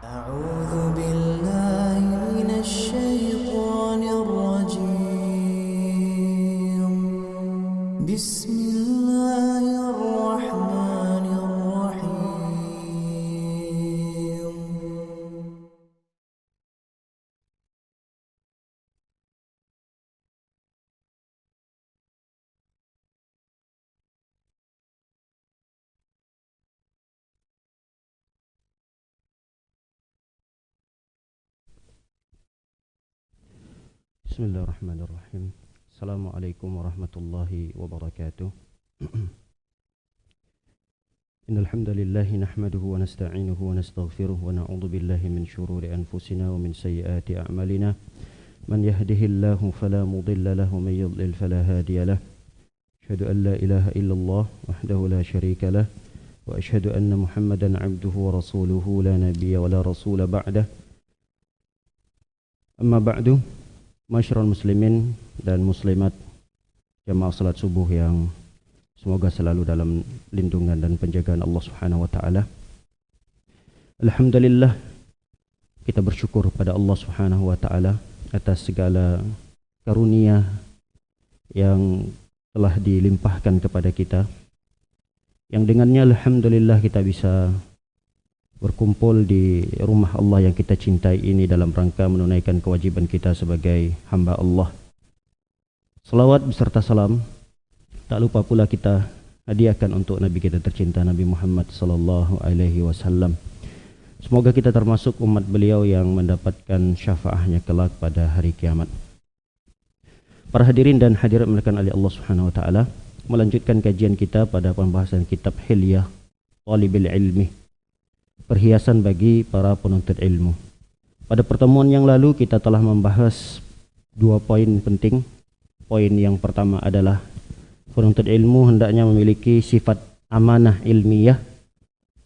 أعوذ بالله من الشيطان الرجيم بسم الله الرحمن الرحيم Bismillahirrahmanirrahim. Assalamualaikum warahmatullahi wabarakatuh. Innal hamdalillah nahmaduhu wa nasta'inuhu wa nastaghfiruh wa na'udzu billahi min shururi anfusina wa min sayyiati a'malina. Man yahdihillahu fala mudilla lahu wa man yudlil fala hadiya lahu. Asyhadu an la ilaha illallah wahdahu la syarika lah wa asyhadu anna Muhammadan 'abduhu wa rasuluhu la nabiyya wa la rasula ba'dah. Amma ba'du. Masyarul muslimin dan muslimat jamaah salat subuh yang semoga selalu dalam lindungan dan penjagaan Allah Subhanahu wa taala. Alhamdulillah, kita bersyukur pada Allah Subhanahu wa taala atas segala karunia yang telah dilimpahkan kepada kita, yang dengannya alhamdulillah kita bisa berkumpul di rumah Allah yang kita cintai ini dalam rangka menunaikan kewajiban kita sebagai hamba Allah. Salawat beserta salam tak lupa pula kita hadiahkan untuk Nabi kita tercinta Nabi Muhammad sallallahu alaihi wasallam. Semoga kita termasuk umat beliau yang mendapatkan syafaatnya kelak pada hari kiamat. Para hadirin dan hadirat dimuliakan oleh Allah Subhanahu wa taala, melanjutkan kajian kita pada pembahasan kitab Hilyah Thalibil Ilmi, perhiasan bagi para penuntut ilmu. Pada pertemuan yang lalu kita telah membahas dua poin penting. Poin yang pertama adalah penuntut ilmu hendaknya memiliki sifat amanah ilmiah.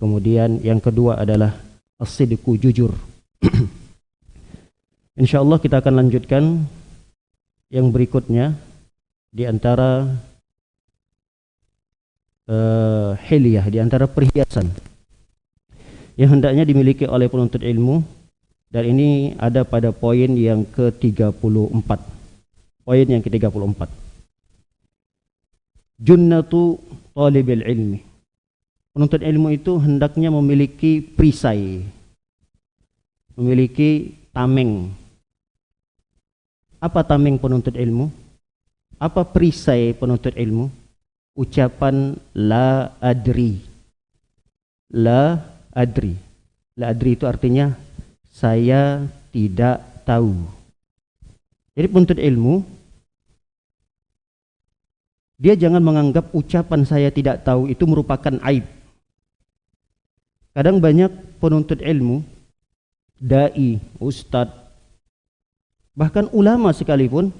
Kemudian yang kedua adalah as-sidqu, jujur. Insyaallah kita akan lanjutkan yang berikutnya di antara hilyah, di antara perhiasan yang hendaknya dimiliki oleh penuntut ilmu, dan ini ada pada poin yang ke-34. Poin yang ke-34. Junnatu talibil ilmi. Penuntut ilmu itu hendaknya memiliki perisai, memiliki tameng. Apa tameng penuntut ilmu? Apa perisai penuntut ilmu? Ucapan la adri. La adri. La adri itu artinya saya tidak tahu. Jadi penuntut ilmu, dia jangan menganggap ucapan saya tidak tahu itu merupakan aib. Kadang banyak penuntut ilmu, dai, ustadz, bahkan ulama sekalipun,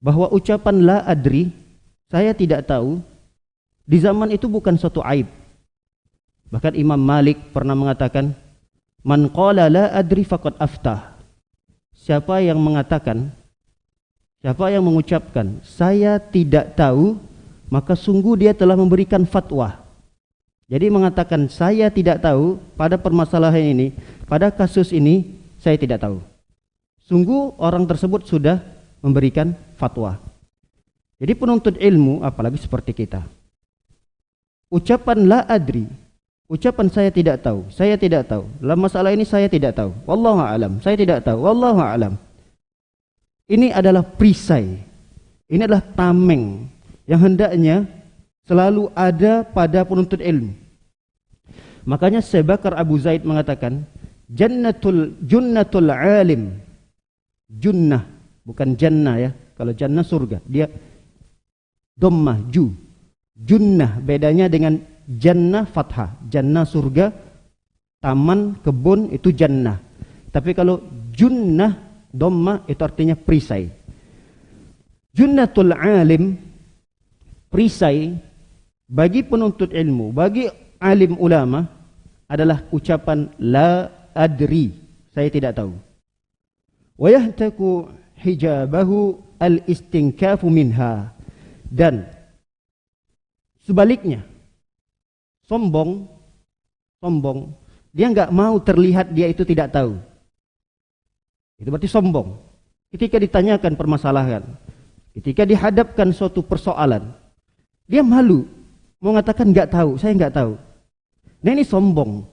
bahwa ucapan la adri, saya tidak tahu, di zaman itu bukan suatu aib. Bahkan Imam Malik pernah mengatakan, man qala la adri faqad aftah. Siapa yang mengatakan, siapa yang mengucapkan saya tidak tahu, maka sungguh dia telah memberikan fatwa. Jadi mengatakan saya tidak tahu pada permasalahan ini, pada kasus ini saya tidak tahu. Sungguh orang tersebut sudah memberikan fatwa. Jadi penuntut ilmu, apalagi seperti kita, ucapan la adri, ucapan saya tidak tahu, saya tidak tahu, dalam masalah ini saya tidak tahu, wallahu a'lam, saya tidak tahu, wallahu a'lam, ini adalah perisai, ini adalah tameng yang hendaknya selalu ada pada penuntut ilmu. Makanya Syekh Bakar Abu Zaid mengatakan, junnatul alim, junnah, bukan jannah ya, kalau jannah surga, dia dhammah ju, junnah bedanya dengan jannah fathah. Jannah surga, taman, kebun itu jannah. Tapi kalau junnah dhammah itu artinya perisai. Junnatul alim, perisai bagi penuntut ilmu, bagi alim ulama adalah ucapan la adri, saya tidak tahu. Wa yahtaku hijabahu al-istinkafu minha. Dan sebaliknya, sombong Dia nggak mau terlihat dia itu tidak tahu. Itu berarti sombong. Ketika ditanyakan permasalahan, ketika dihadapkan suatu persoalan, dia malu, mau mengatakan nggak tahu, saya nggak tahu. Nah ini sombong.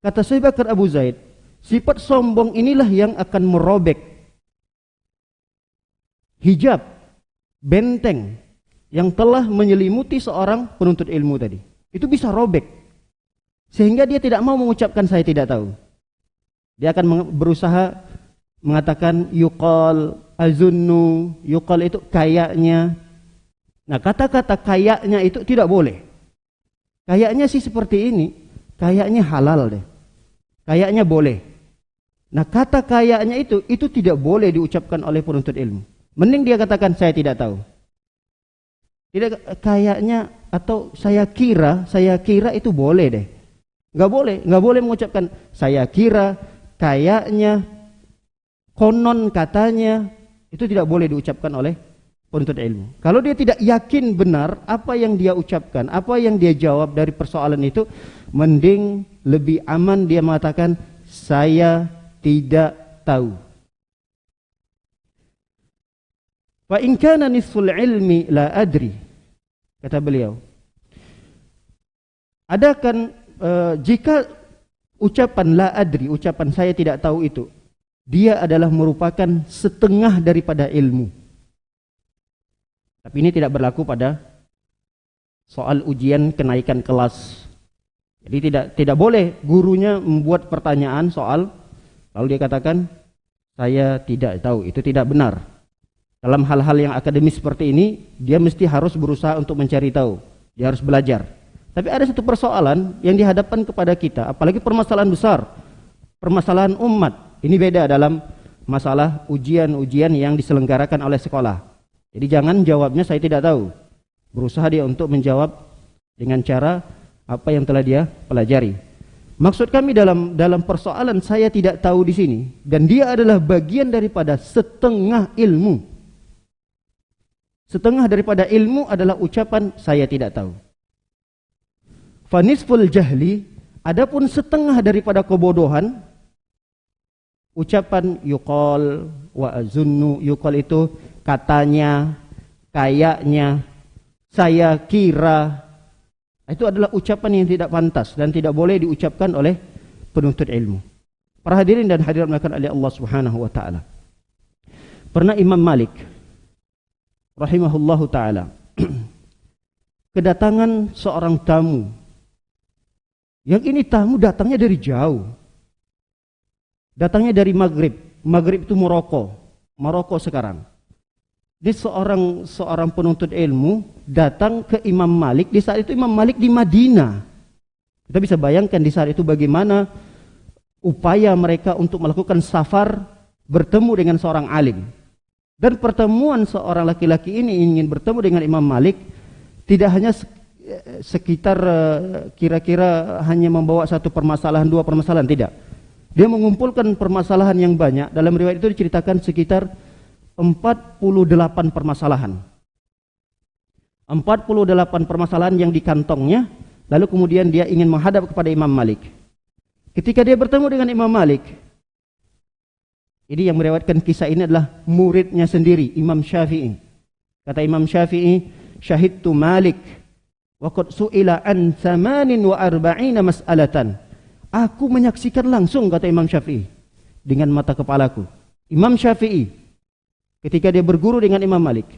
Kata Syekh Bakar Abu Zaid, sifat sombong inilah yang akan merobek hijab, benteng yang telah menyelimuti seorang penuntut ilmu tadi. Itu bisa robek. Sehingga dia tidak mau mengucapkan saya tidak tahu. Dia akan berusaha mengatakan yuqal, azunnu, yuqal itu kayaknya. Nah kata-kata kayaknya itu tidak boleh. Kayaknya sih seperti ini, kayaknya halal deh. Kayaknya boleh. Nah kata kayaknya itu tidak boleh diucapkan oleh penuntut ilmu. Mending dia katakan saya tidak tahu. Tidak kayaknya atau saya kira itu boleh deh. Nggak boleh mengucapkan saya kira, kayaknya, konon katanya, itu tidak boleh diucapkan oleh penuntut ilmu. Kalau dia tidak yakin benar apa yang dia ucapkan, apa yang dia jawab dari persoalan itu, mending lebih aman dia mengatakan saya tidak tahu. Fa in kana nisful ilmi la adri, kata beliau. Adakan jika ucapan la adri, ucapan saya tidak tahu itu, dia adalah merupakan setengah daripada ilmu. Tapi ini tidak berlaku pada soal ujian kenaikan kelas. Jadi tidak boleh gurunya membuat pertanyaan soal lalu dia katakan saya tidak tahu, itu tidak benar. Dalam hal-hal yang akademis seperti ini, dia mesti harus berusaha untuk mencari tahu. Dia harus belajar. Tapi ada satu persoalan yang dihadapkan kepada kita, apalagi permasalahan besar, permasalahan umat. Ini beda dalam masalah ujian-ujian yang diselenggarakan oleh sekolah. Jadi jangan jawabnya saya tidak tahu. Berusaha dia untuk menjawab dengan cara apa yang telah dia pelajari. Maksud kami dalam persoalan saya tidak tahu di sini, dan dia adalah bagian daripada setengah ilmu. Setengah daripada ilmu adalah ucapan saya tidak tahu. Fanisful jahli, adapun setengah daripada kebodohan, ucapan yuqal wa azunnu, yuqal itu katanya, kayaknya, saya kira, itu adalah ucapan yang tidak pantas dan tidak boleh diucapkan oleh penuntut ilmu. Para hadirin dan hadirat melakukan oleh Allah Subhanahu wa taala. Pernah Imam Malik rahimahullahu taala kedatangan seorang tamu. Yang ini tamu datangnya dari jauh. Datangnya dari Maghrib. Maghrib itu Maroko sekarang. Dia seorang penuntut ilmu datang ke Imam Malik. Di saat itu Imam Malik di Madinah. Kita bisa bayangkan di saat itu bagaimana upaya mereka untuk melakukan safar bertemu dengan seorang alim. Dan pertemuan seorang laki-laki ini ingin bertemu dengan Imam Malik tidak hanya sekitar kira-kira hanya membawa satu permasalahan, dua permasalahan, tidak. Dia mengumpulkan permasalahan yang banyak. Dalam riwayat itu diceritakan sekitar 48 permasalahan. 48 permasalahan yang dikantongnya, lalu kemudian dia ingin menghadap kepada Imam Malik. Ketika dia bertemu dengan Imam Malik, ini yang meriwayatkan kisah ini adalah muridnya sendiri, Imam Syafi'i. Kata Imam Syafi'i, syahidtu Malik wa qad su'ila an 48 mas'alatan. Aku menyaksikan langsung, kata Imam Syafi'i, dengan mata kepalaku. Imam Syafi'i ketika dia berguru dengan Imam Malik,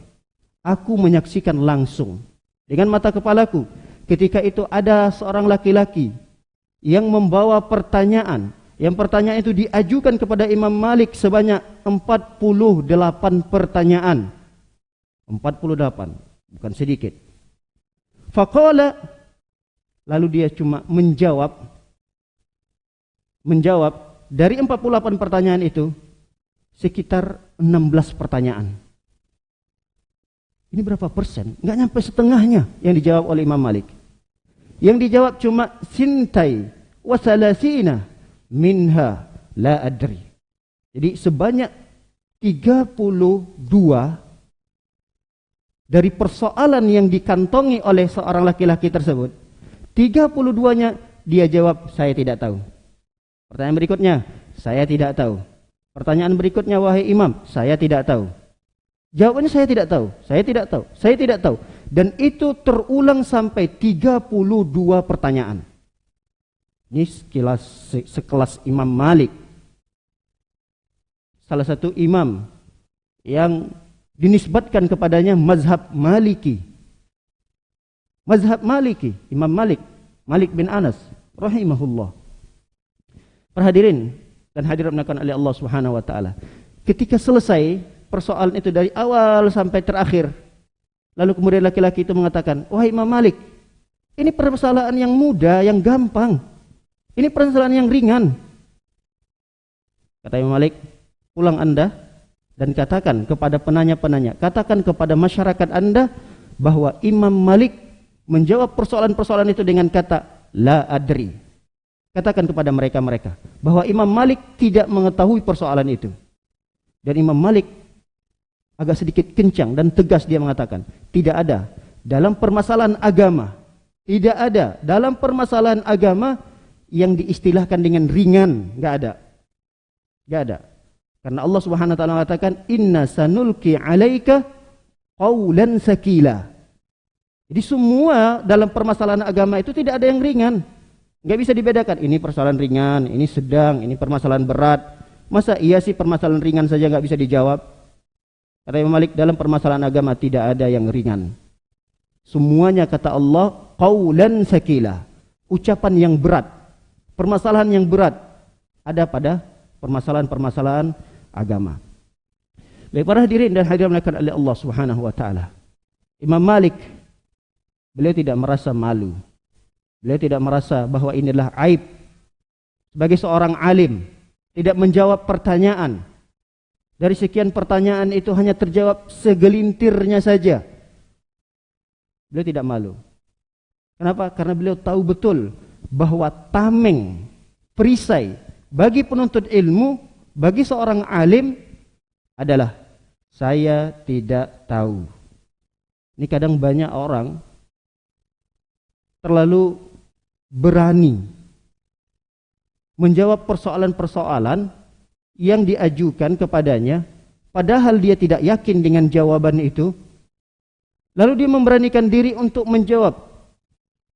aku menyaksikan langsung dengan mata kepalaku ketika itu ada seorang laki-laki yang membawa pertanyaan. Yang pertanyaan itu diajukan kepada Imam Malik sebanyak 48 pertanyaan. 48, bukan sedikit. Faqala, lalu dia cuma menjawab dari 48 pertanyaan itu sekitar 16 pertanyaan. Ini berapa persen? Enggak nyampe setengahnya yang dijawab oleh Imam Malik. Yang dijawab cuma sintai wa salasina minha la adri. Jadi sebanyak 32 dari persoalan yang dikantongi oleh seorang laki-laki tersebut, 32-nya dia jawab, saya tidak tahu. Pertanyaan berikutnya, saya tidak tahu. Pertanyaan berikutnya, wahai imam, saya tidak tahu. Jawabannya saya tidak tahu, saya tidak tahu, saya tidak tahu. Dan itu terulang sampai 32 pertanyaan. Ini sekelas Imam Malik. Salah satu imam yang dinisbatkan kepadanya mazhab Maliki. Mazhab Maliki, Imam Malik, Malik bin Anas rahimahullah. Perhadirin dan hadirat dimuliakan oleh Allah Subhanahu wa taala. Ketika selesai persoalan itu dari awal sampai terakhir, lalu kemudian laki-laki itu mengatakan, wahai Imam Malik, ini permasalahan yang mudah, yang gampang. Ini permasalahan yang ringan. Kata Imam Malik, pulang Anda dan katakan kepada penanya-penanya, katakan kepada masyarakat Anda bahwa Imam Malik menjawab persoalan-persoalan itu dengan kata la adri. Katakan kepada mereka-mereka bahwa Imam Malik tidak mengetahui persoalan itu. Dan Imam Malik agak sedikit kencang dan tegas dia mengatakan, tidak ada dalam permasalahan agama, tidak ada dalam permasalahan agama yang diistilahkan dengan ringan, enggak ada. Enggak ada. Karena Allah Subhanahu wa taala mengatakan, inna sanulqi 'alaika qaulan sakila. Jadi semua dalam permasalahan agama itu tidak ada yang ringan. Enggak bisa dibedakan, ini persoalan ringan, ini sedang, ini permasalahan berat. Masa iya sih permasalahan ringan saja enggak bisa dijawab? Kata Imam Malik, dalam permasalahan agama tidak ada yang ringan. Semuanya kata Allah qaulan sakila, ucapan yang berat. Permasalahan yang berat ada pada permasalahan-permasalahan agama. Baik para hadirin dan hadirat dimuliakan oleh Allah Subhanahu wa taala. Imam Malik beliau tidak merasa malu. Beliau tidak merasa bahwa inilah aib sebagai seorang alim tidak menjawab pertanyaan. Dari sekian pertanyaan itu hanya terjawab segelintirnya saja. Beliau tidak malu. Kenapa? Karena beliau tahu betul bahwa tameng, perisai bagi penuntut ilmu, bagi seorang alim adalah saya tidak tahu. Ini kadang banyak orang terlalu berani menjawab persoalan-persoalan yang diajukan kepadanya, padahal dia tidak yakin dengan jawaban itu. Lalu dia memberanikan diri untuk menjawab.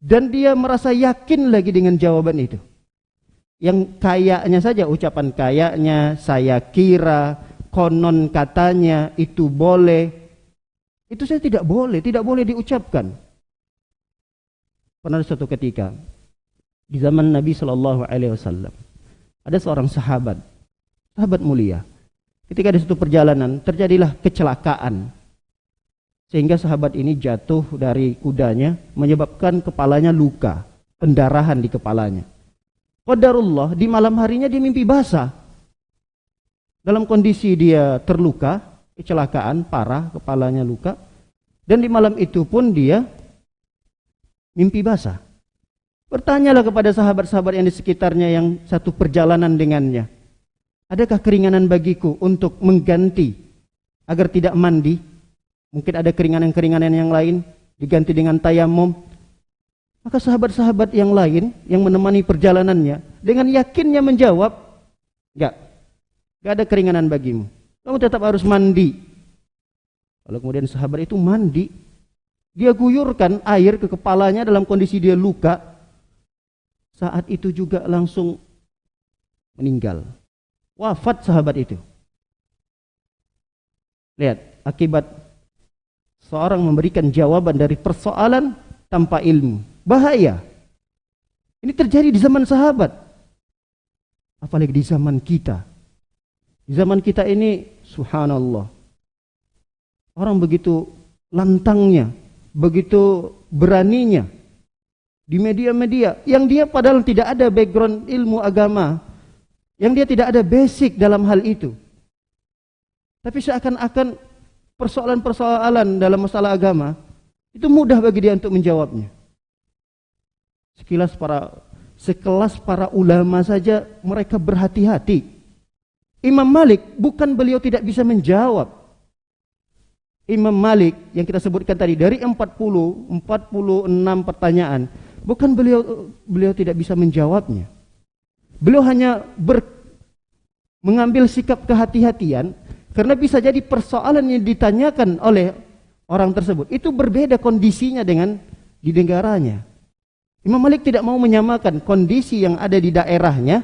Dan dia merasa yakin lagi dengan jawaban itu. Yang kayaknya saja, ucapan kayaknya, saya kira, konon katanya, itu boleh. Itu saya tidak boleh diucapkan. Pernah suatu ketika, di zaman Nabi SAW, ada seorang sahabat mulia. Ketika di suatu perjalanan, terjadilah kecelakaan. Sehingga sahabat ini jatuh dari kudanya, menyebabkan kepalanya luka, pendarahan di kepalanya. Qadarullah, di malam harinya dia mimpi basah. Dalam kondisi dia terluka, kecelakaan parah, kepalanya luka. Dan di malam itu pun dia mimpi basah. Bertanyalah kepada sahabat-sahabat yang di sekitarnya yang satu perjalanan dengannya, adakah keringanan bagiku untuk mengganti agar tidak mandi? Mungkin ada keringanan-keringanan yang lain diganti dengan tayamum. Maka sahabat-sahabat yang lain yang menemani perjalanannya dengan yakinnya menjawab, enggak ada keringanan bagimu. Kamu tetap harus mandi. Lalu kemudian sahabat itu mandi. Dia guyurkan air ke kepalanya dalam kondisi dia luka. Saat itu juga langsung meninggal. Wafat sahabat itu. Lihat akibat seorang memberikan jawaban dari persoalan tanpa ilmu. Bahaya. Ini terjadi di zaman sahabat. Apalagi di zaman kita. Di zaman kita ini, subhanallah. Orang begitu lantangnya, begitu beraninya. Di media-media, yang dia padahal tidak ada background ilmu agama. Yang dia tidak ada basic dalam hal itu. Tapi seakan-akan persoalan-persoalan dalam masalah agama itu mudah bagi dia untuk menjawabnya. Sekelas para ulama saja mereka berhati-hati. Imam Malik bukan beliau tidak bisa menjawab. Imam Malik yang kita sebutkan tadi dari 46 pertanyaan, Bukan beliau tidak bisa menjawabnya. Beliau hanya mengambil sikap kehati-hatian karena bisa jadi persoalan yang ditanyakan oleh orang tersebut itu berbeda kondisinya dengan di negaranya. Imam Malik tidak mau menyamakan kondisi yang ada di daerahnya,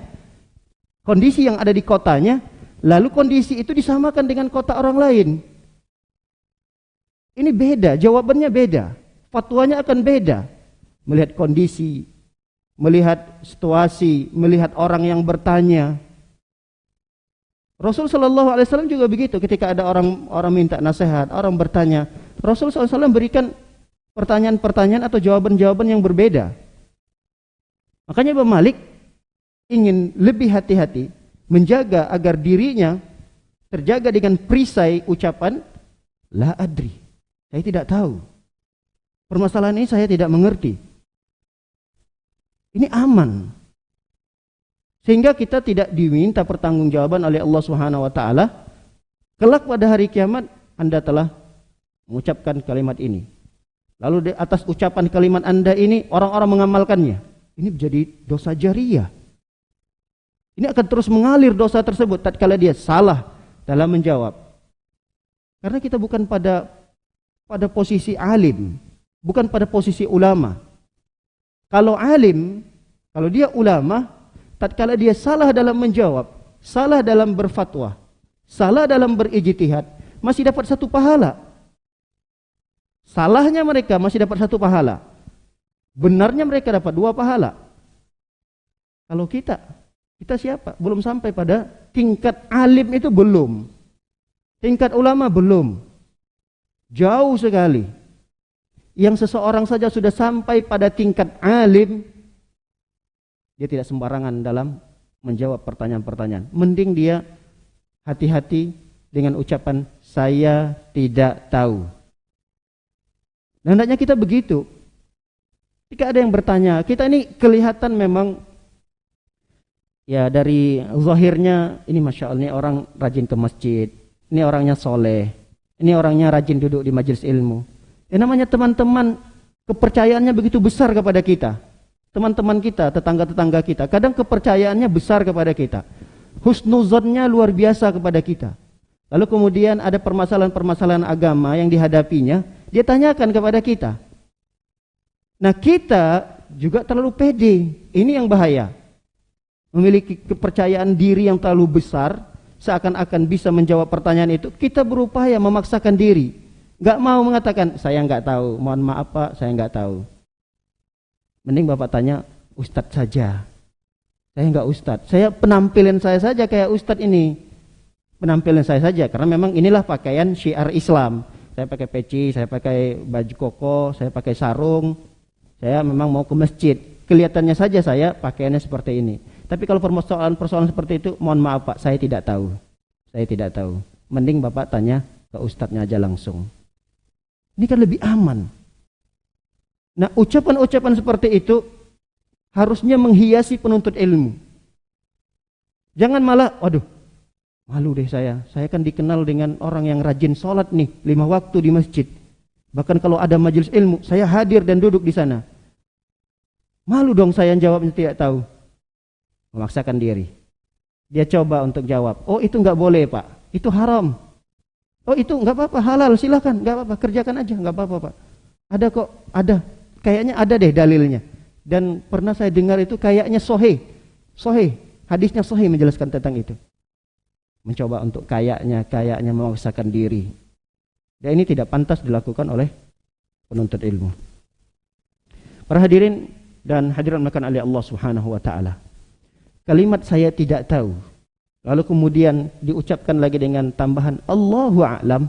kondisi yang ada di kotanya, lalu kondisi itu disamakan dengan kota orang lain. Ini beda, jawabannya beda, fatwanya akan beda. Melihat kondisi, melihat situasi, melihat orang yang bertanya. Rasul Shallallahu Alaihi Wasallam juga begitu. Ketika ada orang minta nasihat, orang bertanya, Rasul SAW berikan pertanyaan-pertanyaan atau jawaban-jawaban yang berbeda. Makanya Imam Malik ingin lebih hati-hati, menjaga agar dirinya terjaga dengan perisai ucapan la adri, saya tidak tahu. Permasalahan ini saya tidak mengerti. Ini aman. Sehingga kita tidak diminta pertanggungjawaban oleh Allah Subhanahu wa taala. Kelak pada hari kiamat Anda telah mengucapkan kalimat ini. Lalu di atas ucapan kalimat Anda ini orang-orang mengamalkannya. Ini menjadi dosa jariyah. Ini akan terus mengalir dosa tersebut tatkala dia salah dalam menjawab. Karena kita bukan pada posisi alim, bukan pada posisi ulama. Kalau alim, kalau dia ulama, tatkala dia salah dalam menjawab, salah dalam berfatwa, salah dalam berijtihad, masih dapat satu pahala. Salahnya mereka masih dapat satu pahala. Benarnya mereka dapat dua pahala. Kalau kita siapa? Belum sampai pada tingkat alim itu belum. Tingkat ulama belum. Jauh sekali. Yang seseorang saja sudah sampai pada tingkat alim, dia tidak sembarangan dalam menjawab pertanyaan-pertanyaan. Mending dia hati-hati dengan ucapan saya tidak tahu. Dan hendaknya kita begitu. Jika ada yang bertanya, kita ini kelihatan memang ya dari zahirnya ini masya Allah, ini orang rajin ke masjid, ini orangnya soleh, ini orangnya rajin duduk di majelis ilmu. Namanya teman-teman kepercayaannya begitu besar kepada kita. Teman-teman kita, tetangga-tetangga kita, kadang kepercayaannya besar kepada kita. Husnuzonnya luar biasa kepada kita. Lalu kemudian ada permasalahan-permasalahan agama yang dihadapinya, dia tanyakan kepada kita. Nah kita juga terlalu pede, ini yang bahaya. Memiliki kepercayaan diri yang terlalu besar, seakan-akan bisa menjawab pertanyaan itu, kita berupaya memaksakan diri. Gak mau mengatakan, saya gak tahu, mohon maaf Pak, saya gak tahu. Mending Bapak tanya, Ustadz saja. Saya gak Ustadz, saya penampilan saya saja kayak Ustadz ini. Penampilan saya saja, karena memang inilah pakaian syiar Islam. Saya pakai peci, saya pakai baju koko, saya pakai sarung. Saya memang mau ke masjid. Kelihatannya saja saya pakaiannya seperti ini. Tapi kalau persoalan seperti itu, mohon maaf Pak, saya tidak tahu. Saya tidak tahu. Mending Bapak tanya ke Ustadznya aja langsung. Ini kan lebih aman. Nah, ucapan-ucapan seperti itu harusnya menghiasi penuntut ilmu. Jangan malah, waduh, malu deh saya. Saya kan dikenal dengan orang yang rajin sholat nih, 5 waktu di masjid. Bahkan kalau ada majelis ilmu, saya hadir dan duduk di sana. Malu dong saya jawabnya tidak tahu. Memaksakan diri. Dia coba untuk jawab. Oh itu nggak boleh Pak, itu haram. Oh itu nggak apa-apa, halal, silakan, nggak apa-apa, kerjakan aja, nggak apa-apa Pak. Ada kok, ada, kayaknya ada deh dalilnya. Dan pernah saya dengar itu kayaknya sahih, hadisnya sahih menjelaskan tentang itu. Mencoba untuk kayaknya memaksakan diri. Dan ini tidak pantas dilakukan oleh penuntut ilmu. Para hadirin dan hadirat makan oleh Allah Subhanahu wa taala. Kalimat saya tidak tahu, lalu kemudian diucapkan lagi dengan tambahan Allahu a'lam.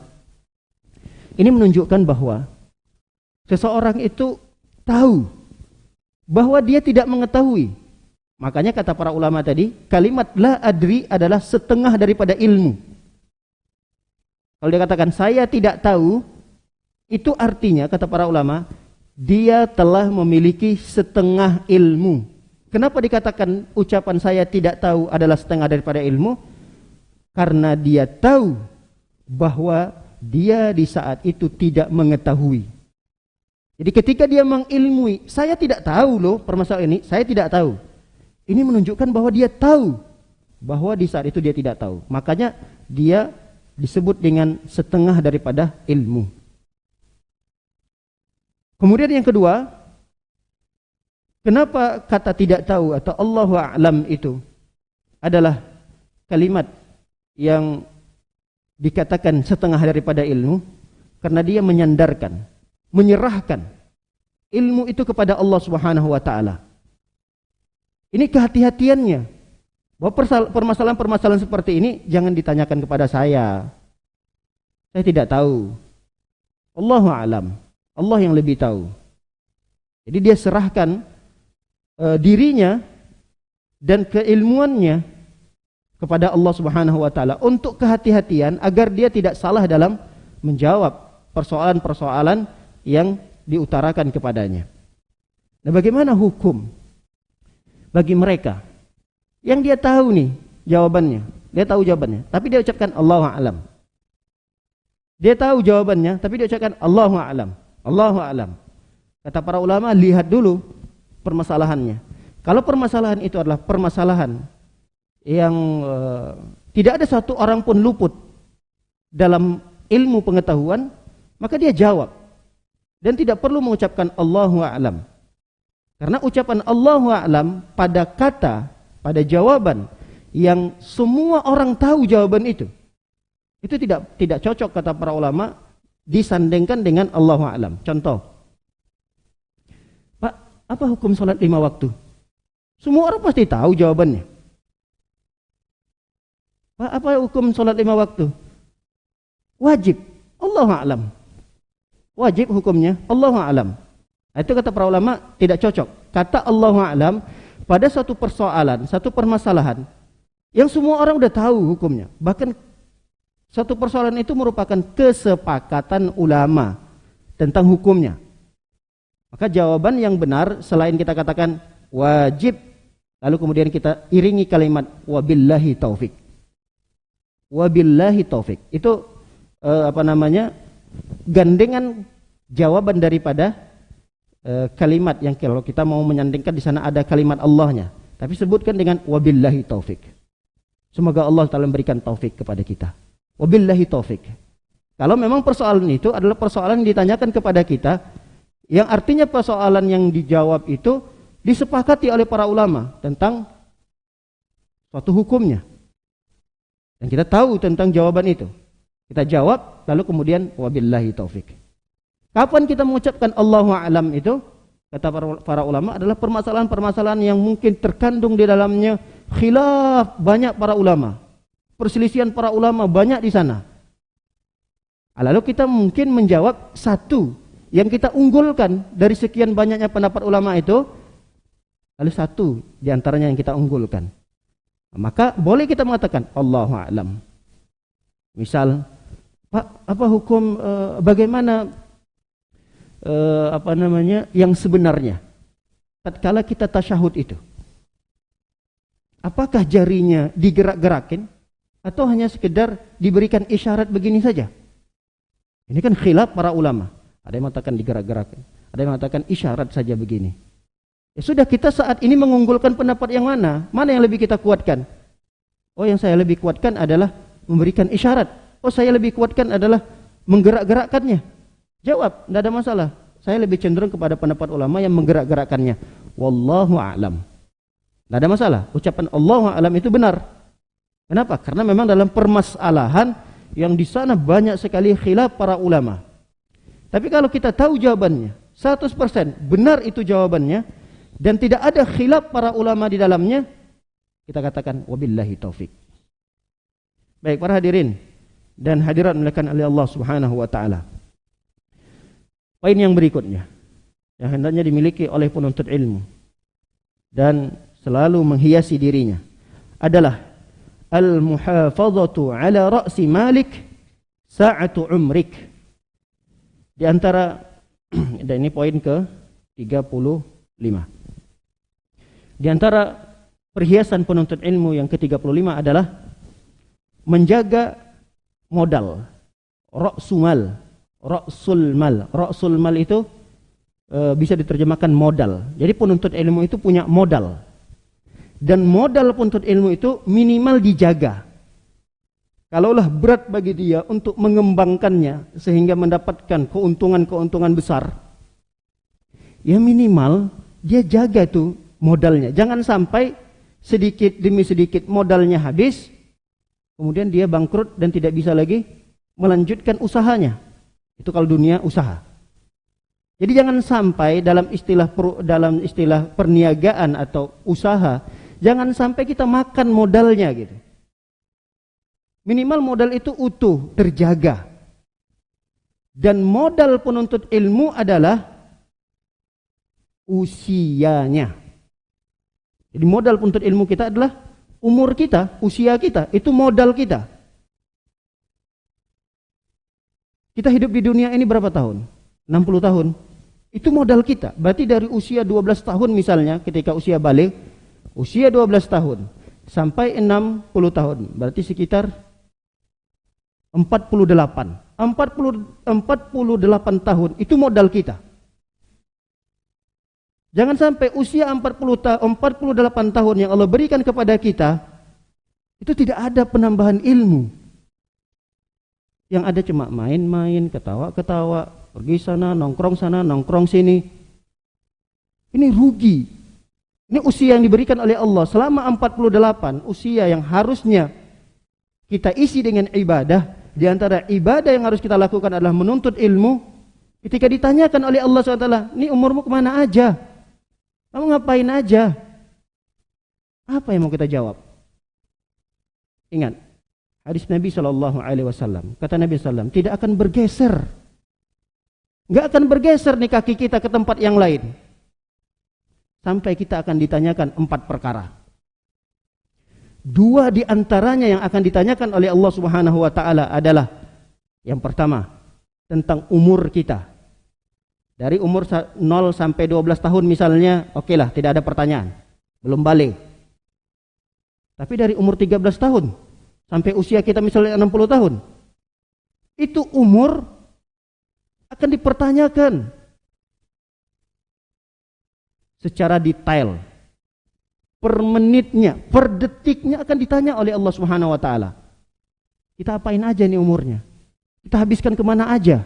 Ini menunjukkan bahwa seseorang itu tahu bahwa dia tidak mengetahui. Makanya kata para ulama tadi, kalimat la adri adalah setengah daripada ilmu. Kalau dia katakan saya tidak tahu, itu artinya kata para ulama, dia telah memiliki setengah ilmu. Kenapa dikatakan ucapan saya tidak tahu adalah setengah daripada ilmu? Karena dia tahu bahwa dia di saat itu tidak mengetahui. Jadi ketika dia mengilmui, saya tidak tahu loh permasalahan ini, saya tidak tahu. Ini menunjukkan bahwa dia tahu bahwa di saat itu dia tidak tahu. Makanya dia disebut dengan setengah daripada ilmu. Kemudian yang kedua, kenapa kata tidak tahu atau Allahu a'lam itu adalah kalimat yang dikatakan setengah daripada ilmu? Karena dia menyandarkan, menyerahkan ilmu itu kepada Allah Subhanahu wa taala. Ini kehati-hatiannya. Bahwa permasalahan-permasalahan seperti ini jangan ditanyakan kepada saya. Saya tidak tahu. Allahu a'lam. Allah yang lebih tahu. Jadi dia serahkan dirinya dan keilmuannya kepada Allah Subhanahu wa taala untuk kehati-hatian agar dia tidak salah dalam menjawab persoalan-persoalan yang diutarakan kepadanya. Nah, bagaimana hukum bagi mereka yang dia tahu nih jawabannya, dia tahu jawabannya, tapi dia ucapkan Allahu a'lam. Dia tahu jawabannya, tapi dia ucapkan Allahu a'lam. Allahu a'lam. Kata para ulama, lihat dulu permasalahannya. Kalau permasalahan itu adalah permasalahan yang tidak ada satu orang pun luput dalam ilmu pengetahuan, maka dia jawab dan tidak perlu mengucapkan Allahu a'lam. Karena ucapan Allahu a'lam pada kata, pada jawaban yang semua orang tahu jawaban itu tidak cocok kata para ulama disandingkan dengan Allahu a'lam. Contoh, Pak, apa hukum salat 5 waktu? Semua orang pasti tahu jawabannya. Pak, apa hukum salat 5 waktu? Wajib. Allahu a'lam. Wajib hukumnya Allahu a'lam. Itu kata para ulama tidak cocok. Kata Allahu a'lam pada satu persoalan, satu permasalahan yang semua orang udah tahu hukumnya. Bahkan satu persoalan itu merupakan kesepakatan ulama tentang hukumnya. Maka jawaban yang benar selain kita katakan wajib, lalu kemudian kita iringi kalimat wabillahi taufik. Wabillahi taufik. Itu gandengan jawaban daripada kalimat yang kalau kita mau menyandingkan di sana ada kalimat Allahnya, tapi sebutkan dengan wabillahi taufik. Semoga Allah Ta'ala memberikan taufik kepada kita. Wabillahi taufik. Kalau memang persoalan itu adalah persoalan yang ditanyakan kepada kita, yang artinya persoalan yang dijawab itu disepakati oleh para ulama tentang suatu hukumnya, dan kita tahu tentang jawaban itu, kita jawab, lalu kemudian wabillahi taufik. Kapan kita mengucapkan Allahu a'lam itu? Kata para ulama adalah permasalahan-permasalahan yang mungkin terkandung di dalamnya khilaf banyak para ulama. Perselisihan para ulama banyak di sana. Lalu kita mungkin menjawab satu yang kita unggulkan dari sekian banyaknya pendapat ulama itu, lalu satu di antaranya yang kita unggulkan. Maka boleh kita mengatakan Allahu a'lam. Misal, Pak, apa hukum bagaimana yang sebenarnya tatkala kita tasyahud itu? Apakah jarinya digerak-gerakin atau hanya sekedar diberikan isyarat begini saja? Ini kan khilaf para ulama. Ada yang mengatakan digerak-gerakin, ada yang mengatakan isyarat saja begini. Ya sudah, kita saat ini mengunggulkan pendapat yang mana? Mana yang lebih kita kuatkan? Oh, yang saya lebih kuatkan adalah memberikan isyarat. Oh, saya lebih kuatkan adalah menggerak-gerakkannya. Jawab, tidak ada masalah. Saya lebih cenderung kepada pendapat ulama yang menggerak-gerakkannya. Wallahu a'lam. Tidak ada masalah. Ucapan Allahu a'lam itu benar. Kenapa? Karena memang dalam permasalahan yang di sana banyak sekali khilaf para ulama. Tapi kalau kita tahu jawabannya, 100% benar itu jawabannya, dan tidak ada khilaf para ulama di dalamnya, kita katakan wabillahi taufik. Baik para hadirin dan hadirat dimuliakan oleh Allah Subhanahu wa taala. Poin yang berikutnya yang hendaknya dimiliki oleh penuntut ilmu dan selalu menghiasi dirinya adalah al-muhafazatu ala ra'si malik sa'atu umrik. Di antara dan ini poin ke 35. Di antara perhiasan penuntut ilmu yang ke-35 adalah menjaga modal, ra'sul mal. Ra'sul mal itu bisa diterjemahkan modal. Jadi penuntut ilmu itu punya modal. Dan modal penuntut ilmu itu minimal dijaga. Kalaulah berat bagi dia untuk mengembangkannya sehingga mendapatkan keuntungan-keuntungan besar, ya minimal dia jaga tuh modalnya. Jangan sampai sedikit demi sedikit modalnya habis, kemudian dia bangkrut dan tidak bisa lagi melanjutkan usahanya. Itu kalau dunia usaha. Jadi jangan sampai dalam istilah perniagaan atau usaha, jangan sampai kita makan modalnya gitu. Minimal modal itu utuh, terjaga. Dan modal penuntut ilmu adalah usianya. Jadi modal penuntut ilmu kita adalah umur kita, usia kita, itu modal kita. Kita hidup di dunia ini berapa tahun? 60 tahun. Itu modal kita. Berarti dari usia 12 tahun misalnya ketika usia balik, usia 12 tahun sampai 60 tahun. Berarti sekitar 48 tahun itu modal kita. Jangan sampai usia 48 tahun yang Allah berikan kepada kita itu tidak ada penambahan ilmu. Yang ada cuma main-main, ketawa-ketawa, pergi sana, nongkrong sini. Ini rugi. Ini usia yang diberikan oleh Allah selama 48, usia yang harusnya kita isi dengan ibadah. Di antara ibadah yang harus kita lakukan adalah menuntut ilmu. Ketika ditanyakan oleh Allah SWT, ini umurmu kemana aja? Kamu ngapain aja? Apa yang mau kita jawab? Ingat, hadis Nabi SAW. Kata Nabi SAW, tidak akan bergeser. Nggak akan bergeser nih kaki kita ke tempat yang lain. Sampai kita akan ditanyakan 4 perkara. 2 di antaranya yang akan ditanyakan oleh Allah Subhanahu wa taala adalah yang pertama tentang umur kita. Dari umur 0 sampai 12 tahun misalnya, okelah, tidak ada pertanyaan. Belum balik. Tapi dari umur 13 tahun sampai usia kita misalnya 60 tahun. Itu umur akan dipertanyakan secara detail. Per menitnya, per detiknya akan ditanya oleh Allah Subhanahu wa taala. Kita apain aja nih umurnya? Kita habiskan kemana aja?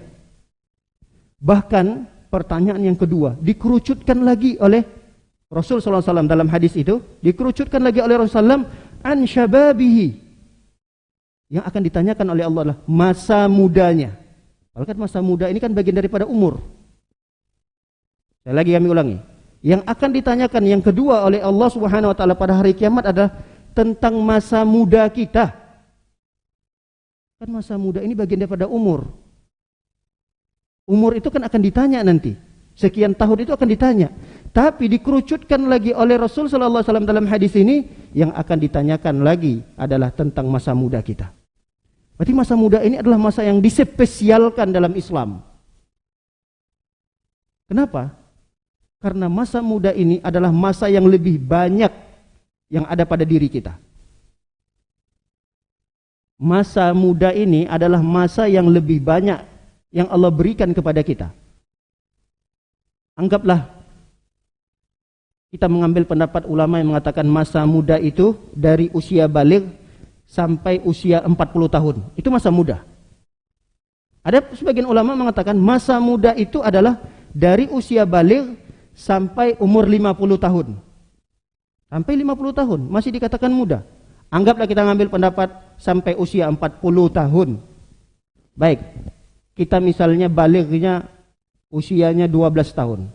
Bahkan pertanyaan yang kedua dikerucutkan lagi oleh Rasul SAW dalam hadis itu, dikerucutkan lagi oleh Rasulullah an syababihi. Yang akan ditanyakan oleh Allah adalah masa mudanya. Kalau kan masa muda ini kan bagian daripada umur. Sekali lagi kami ulangi. Yang akan ditanyakan yang kedua oleh Allah Subhanahu wa taala pada hari kiamat adalah tentang masa muda kita. Kan masa muda ini bagian daripada umur. Umur itu kan akan ditanya nanti. Sekian tahun itu akan ditanya. Tapi dikerucutkan lagi oleh Rasul sallallahu alaihi wasallam dalam hadis ini, yang akan ditanyakan lagi adalah tentang masa muda kita. Berarti masa muda ini adalah masa yang dispesialkan dalam Islam. Kenapa? Karena masa muda ini adalah masa yang lebih banyak yang ada pada diri kita. Masa muda ini adalah masa yang lebih banyak yang Allah berikan kepada kita. Anggaplah kita mengambil pendapat ulama yang mengatakan masa muda itu dari usia balik sampai usia 40 tahun. Itu masa muda. Ada sebagian ulama mengatakan masa muda itu adalah dari usia balik sampai umur 50 tahun. Sampai 50 tahun masih dikatakan muda. Anggaplah kita ngambil pendapat sampai usia 40 tahun. Baik, kita misalnya baliknya usianya 12 tahun.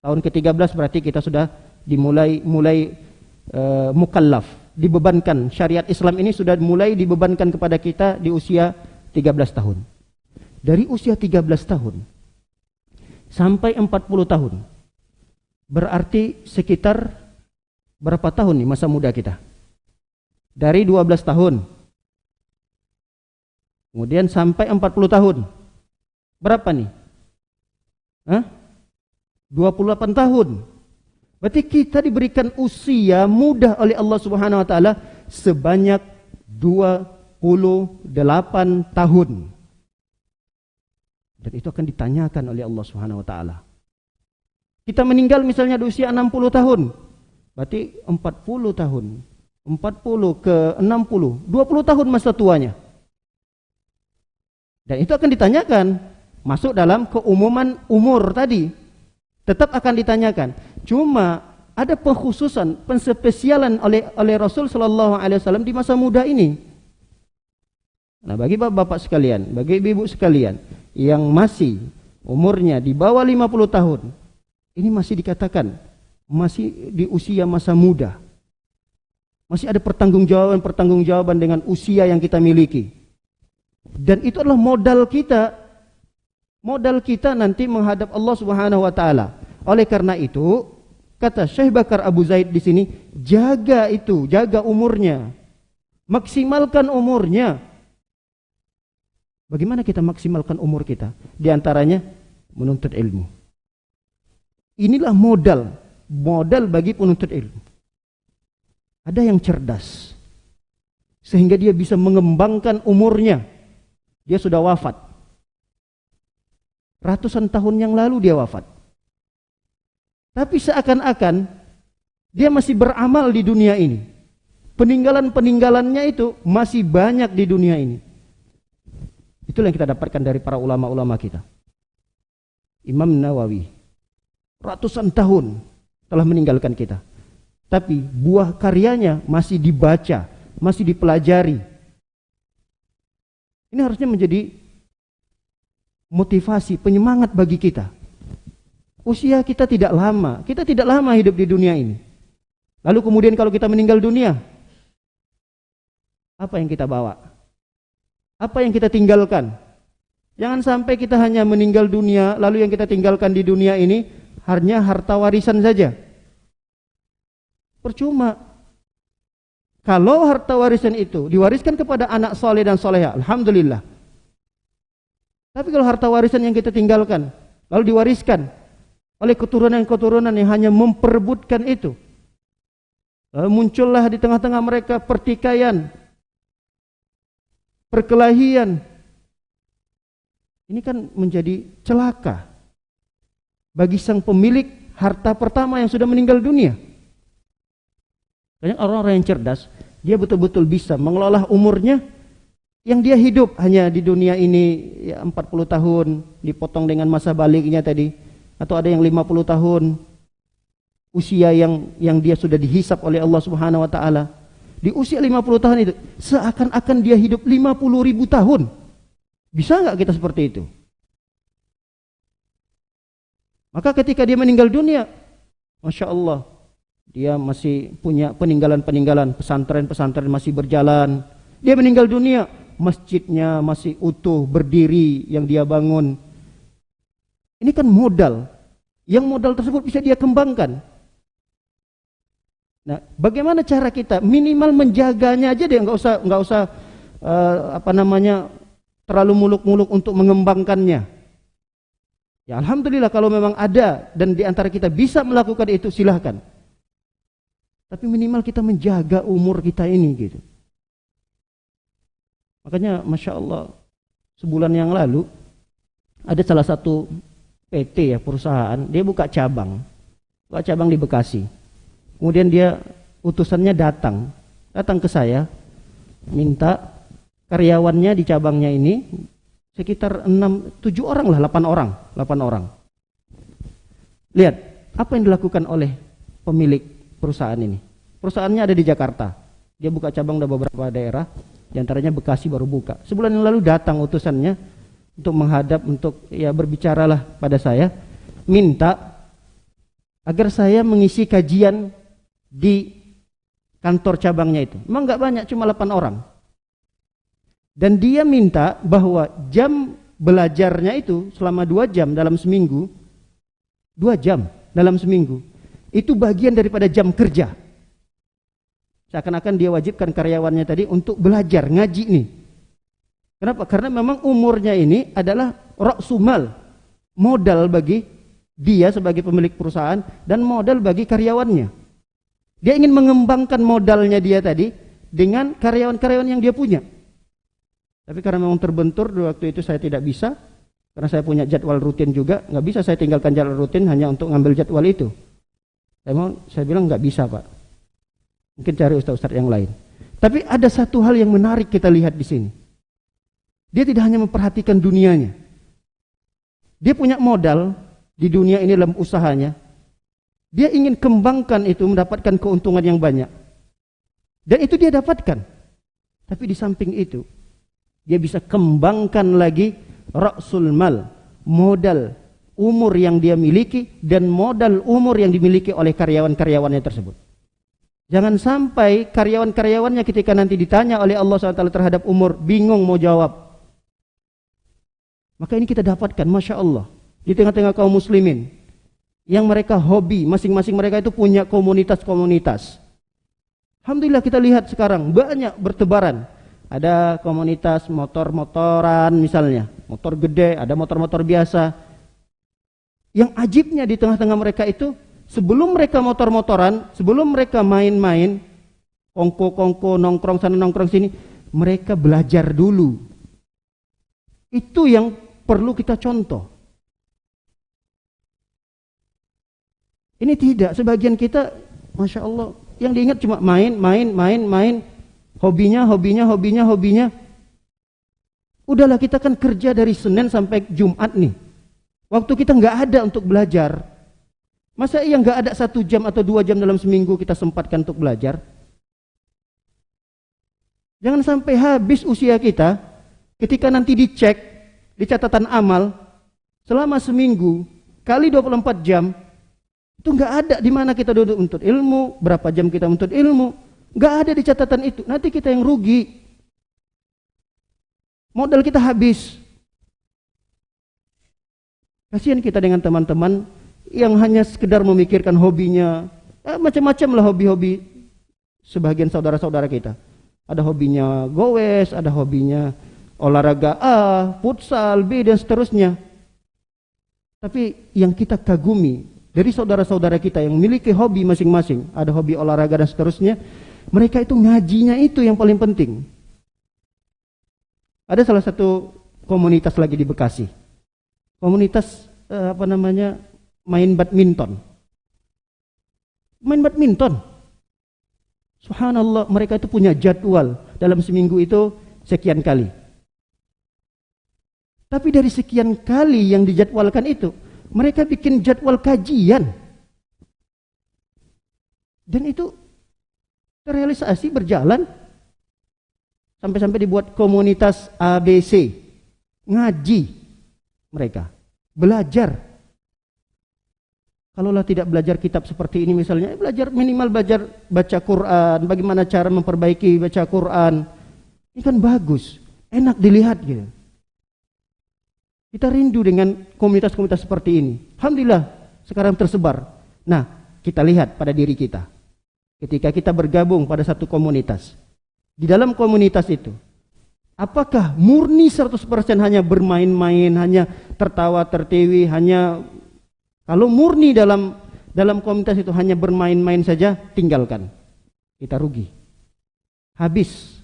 Tahun ke-13 berarti kita sudah mulai mukallaf, dibebankan. Syariat Islam ini sudah mulai dibebankan kepada kita di usia 13 tahun. Dari usia 13 tahun sampai 40 tahun. Berarti sekitar berapa tahun nih masa muda kita? Dari 12 tahun. Kemudian sampai 40 tahun. Berapa nih? 28 tahun. Berarti kita diberikan usia muda oleh Allah Subhanahu wa taala sebanyak 28 tahun. Dan itu akan ditanyakan oleh Allah Subhanahu wa taala. Kita meninggal misalnya di usia 60 tahun. Berarti 40 tahun. 40 ke 60, 20 tahun masa tuanya. Dan itu akan ditanyakan, masuk dalam keumuman umur tadi. Tetap akan ditanyakan. Cuma ada pengkhususan, penspesialan oleh Rasul sallallahu alaihi wasallam di masa muda ini. Nah, bagi bapak-bapak sekalian, bagi ibu-ibu sekalian yang masih umurnya di bawah 50 tahun, ini masih dikatakan masih di usia masa muda. Masih ada pertanggungjawaban dengan usia yang kita miliki. Dan itu adalah modal kita. Modal kita nanti menghadap Allah Subhanahu wa taala. Oleh karena itu, kata Syekh Bakar Abu Zaid di sini, jaga itu, jaga umurnya. Maksimalkan umurnya. Bagaimana kita maksimalkan umur kita? Di antaranya menuntut ilmu. Inilah modal bagi penuntut ilmu. Ada yang cerdas sehingga dia bisa mengembangkan umurnya. Dia sudah wafat. Ratusan tahun yang lalu dia wafat. Tapi seakan-akan dia masih beramal di dunia ini. Peninggalan-peninggalannya itu masih banyak di dunia ini. Itulah yang kita dapatkan dari para ulama-ulama kita. Imam Nawawi ratusan tahun telah meninggalkan kita. Tapi buah karyanya masih dibaca, masih dipelajari. Ini harusnya menjadi motivasi, penyemangat bagi kita. Usia kita tidak lama hidup di dunia ini. Lalu kemudian kalau kita meninggal dunia, apa yang kita bawa? Apa yang kita tinggalkan? Jangan sampai kita hanya meninggal dunia, lalu yang kita tinggalkan di dunia ini hanya harta warisan saja. Percuma. Kalau harta warisan itu diwariskan kepada anak soleh dan soleha, alhamdulillah. Tapi kalau harta warisan yang kita tinggalkan lalu diwariskan oleh keturunan-keturunan yang hanya memperebutkan itu, lalu muncullah di tengah-tengah mereka pertikaian, perkelahian, ini kan menjadi celaka bagi sang pemilik harta pertama yang sudah meninggal dunia. Banyak orang-orang yang cerdas, dia betul-betul bisa mengelola umurnya yang dia hidup hanya di dunia ini ya 40 tahun, dipotong dengan masa baliknya tadi, atau ada yang 50 tahun, usia yang dia sudah dihisap oleh Allah Subhanahu wa taala. Di usia 50 tahun itu seakan-akan dia hidup 50.000 tahun. Bisa enggak kita seperti itu? Maka ketika dia meninggal dunia, Masya Allah, dia masih punya peninggalan-peninggalan, pesantren-pesantren masih berjalan. Dia meninggal dunia, masjidnya masih utuh, berdiri yang dia bangun. Ini kan modal. Yang modal tersebut bisa dia kembangkan. Nah, bagaimana cara kita minimal menjaganya aja deh, nggak usah terlalu muluk-muluk untuk mengembangkannya. Ya alhamdulillah kalau memang ada dan di antara kita bisa melakukan itu, silahkan. Tapi minimal kita menjaga umur kita ini gitu. Makanya Masya Allah, sebulan yang lalu ada salah satu PT ya, perusahaan, dia buka cabang di Bekasi. Kemudian dia utusannya datang ke saya, minta karyawannya di cabangnya ini sekitar 7 orang lah, 8 orang. Lihat apa yang dilakukan oleh pemilik perusahaan ini. Perusahaannya ada di Jakarta. Dia buka cabang di beberapa daerah, di antaranya Bekasi baru buka. Sebulan yang lalu datang utusannya untuk menghadap, untuk ya berbicaralah pada saya, minta agar saya mengisi kajian di kantor cabangnya itu. Memang enggak banyak, cuma 8 orang. Dan dia minta bahwa jam belajarnya itu selama 2 jam dalam seminggu, 2 jam dalam seminggu, itu bagian daripada jam kerja. Seakan-akan dia wajibkan karyawannya tadi untuk belajar, ngaji nih. Kenapa? Karena memang umurnya ini adalah ra'sumal, modal bagi dia sebagai pemilik perusahaan dan modal bagi karyawannya. Dia ingin mengembangkan modalnya dia tadi dengan karyawan-karyawan yang dia punya. Tapi karena memang terbentur waktu itu saya tidak bisa, Karena saya punya jadwal rutin juga, nggak bisa saya tinggalkan jadwal rutin hanya untuk ngambil jadwal itu. Saya bilang nggak bisa Pak. Mungkin cari ustaz-ustaz yang lain. Tapi ada satu hal yang menarik kita lihat di sini. Dia tidak hanya memperhatikan dunianya. Dia punya modal di dunia ini dalam usahanya. Dia ingin kembangkan itu, mendapatkan keuntungan yang banyak. Dan itu dia dapatkan. Tapi di samping itu, dia bisa kembangkan lagi ra'sul mal, modal umur yang dia miliki dan modal umur yang dimiliki oleh karyawan-karyawannya tersebut. Jangan sampai karyawan-karyawannya ketika nanti ditanya oleh Allah SWT terhadap umur, bingung mau jawab. Maka ini kita dapatkan, Masya Allah, di tengah-tengah kaum muslimin, yang mereka hobi, masing-masing mereka itu punya komunitas-komunitas. Alhamdulillah kita lihat sekarang banyak bertebaran. Ada komunitas motor-motoran misalnya, motor gede, ada motor-motor biasa. Yang ajibnya di tengah-tengah mereka itu, sebelum mereka motor-motoran, sebelum mereka main-main, kongko-kongko, nongkrong sana nongkrong sini, mereka belajar dulu. Itu yang perlu kita contoh. Ini tidak, sebagian kita, Masya Allah, yang diingat cuma main. Hobinya. Udahlah, kita kan kerja dari Senin sampai Jumat nih. Waktu kita nggak ada untuk belajar. Masa iya nggak ada 1 jam atau 2 jam dalam seminggu kita sempatkan untuk belajar? Jangan sampai habis usia kita, ketika nanti dicek di catatan amal, selama seminggu, kali 24 jam, itu nggak ada di mana kita duduk untuk ilmu, berapa jam kita untuk ilmu, nggak ada di catatan itu. Nanti kita yang rugi, modal kita habis. Kasihan kita dengan teman-teman yang hanya sekedar memikirkan hobinya, macam-macam lah hobi-hobi sebagian saudara-saudara kita. Ada hobinya gowes, ada hobinya olahraga A, futsal B, dan seterusnya. Tapi yang kita kagumi dari saudara-saudara kita yang memiliki hobi masing-masing, ada hobi olahraga dan seterusnya, mereka itu ngajinya itu yang paling penting. Ada salah satu komunitas lagi di Bekasi. Komunitas main badminton. Main badminton. Subhanallah, mereka itu punya jadwal dalam seminggu itu sekian kali. Tapi dari sekian kali yang dijadwalkan itu, mereka bikin jadwal kajian. Dan itu terrealisasi, berjalan. Sampai-sampai dibuat komunitas ABC. Ngaji mereka. Belajar. Kalaulah tidak belajar kitab seperti ini misalnya, minimal belajar baca Quran, bagaimana cara memperbaiki baca Quran. Ini kan bagus, enak dilihat gitu. Kita rindu dengan komunitas-komunitas seperti ini. Alhamdulillah sekarang tersebar. Nah, kita lihat pada diri kita. Ketika kita bergabung pada satu komunitas. Di dalam komunitas itu, apakah murni 100% hanya bermain-main, hanya tertawa tertiwi, hanya kalau murni dalam komunitas itu hanya bermain-main saja, tinggalkan. Kita rugi. Habis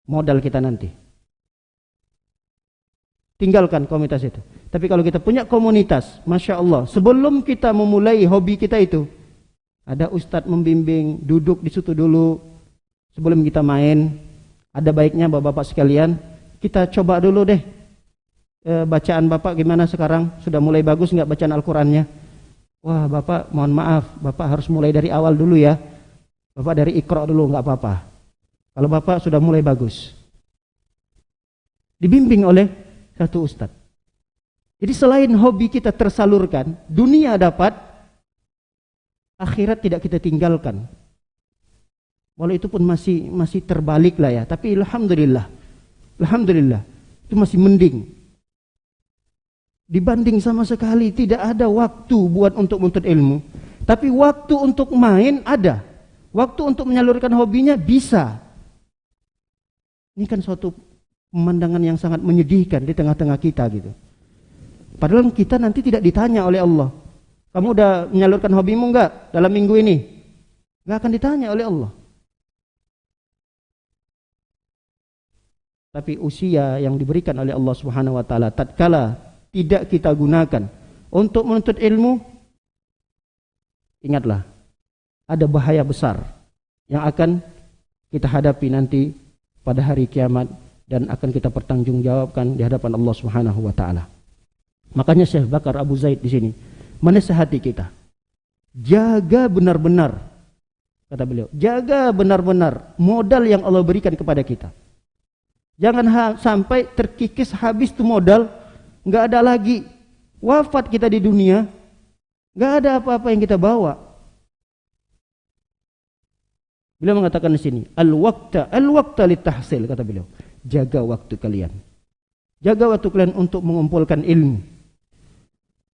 modal kita nanti. Tinggalkan komunitas itu. Tapi kalau kita punya komunitas, Masya Allah, sebelum kita memulai hobi kita itu, ada ustadz membimbing, duduk di situ dulu, sebelum kita main. Ada baiknya bapak-bapak sekalian, kita coba dulu deh, bacaan bapak gimana sekarang, sudah mulai bagus nggak bacaan Al-Qurannya? Wah bapak, mohon maaf, bapak harus mulai dari awal dulu ya, bapak dari Iqra dulu, nggak apa-apa. Kalau bapak sudah mulai bagus, dibimbing oleh satu ustadz. Jadi selain hobi kita tersalurkan, dunia dapat, akhirat tidak kita tinggalkan. Walau itu pun masih terbalik lah ya, tapi alhamdulillah itu masih mending dibanding sama sekali tidak ada waktu buat untuk menuntut ilmu, tapi waktu untuk main ada, waktu untuk menyalurkan hobinya bisa. Ini kan suatu pemandangan yang sangat menyedihkan di tengah-tengah kita gitu. Padahal kita nanti tidak ditanya oleh Allah, kamu udah menyalurkan hobimu enggak dalam minggu ini? Enggak akan ditanya oleh Allah. Tapi usia yang diberikan oleh Allah Subhanahu wa taala tatkala tidak kita gunakan untuk menuntut ilmu, ingatlah, ada bahaya besar yang akan kita hadapi nanti pada hari kiamat dan akan kita pertanggungjawabkan di hadapan Allah Subhanahu wa taala. Makanya Syekh Bakar Abu Zaid di sini menasihati kita. Jaga benar-benar, kata beliau, jaga benar-benar modal yang Allah berikan kepada kita. Jangan sampai terkikis habis tuh modal, nggak ada lagi. Wafat kita di dunia, nggak ada apa-apa yang kita bawa. Beliau mengatakan di sini, al-waqta litahsil, kata beliau. Jaga waktu kalian. Jaga waktu kalian untuk mengumpulkan ilmu.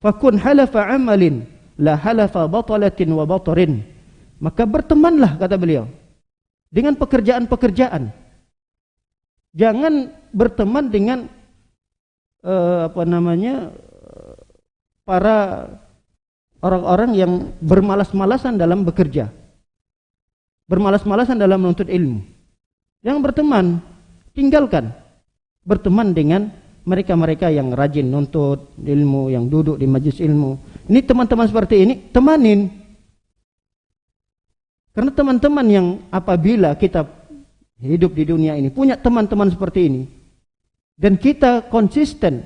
Fakun halafa amalin, la halafa batalatin wa batarin. Maka bertemanlah, kata beliau, dengan pekerjaan-pekerjaan. Jangan berteman dengan para orang-orang yang bermalas-malasan dalam bekerja, bermalas-malasan dalam menuntut ilmu. Yang berteman, tinggalkan. Berteman dengan mereka-mereka yang rajin nuntut ilmu, yang duduk di majelis ilmu. Ini teman-teman seperti ini, temanin. Karena teman-teman yang apabila kita hidup di dunia ini punya teman-teman seperti ini, dan kita konsisten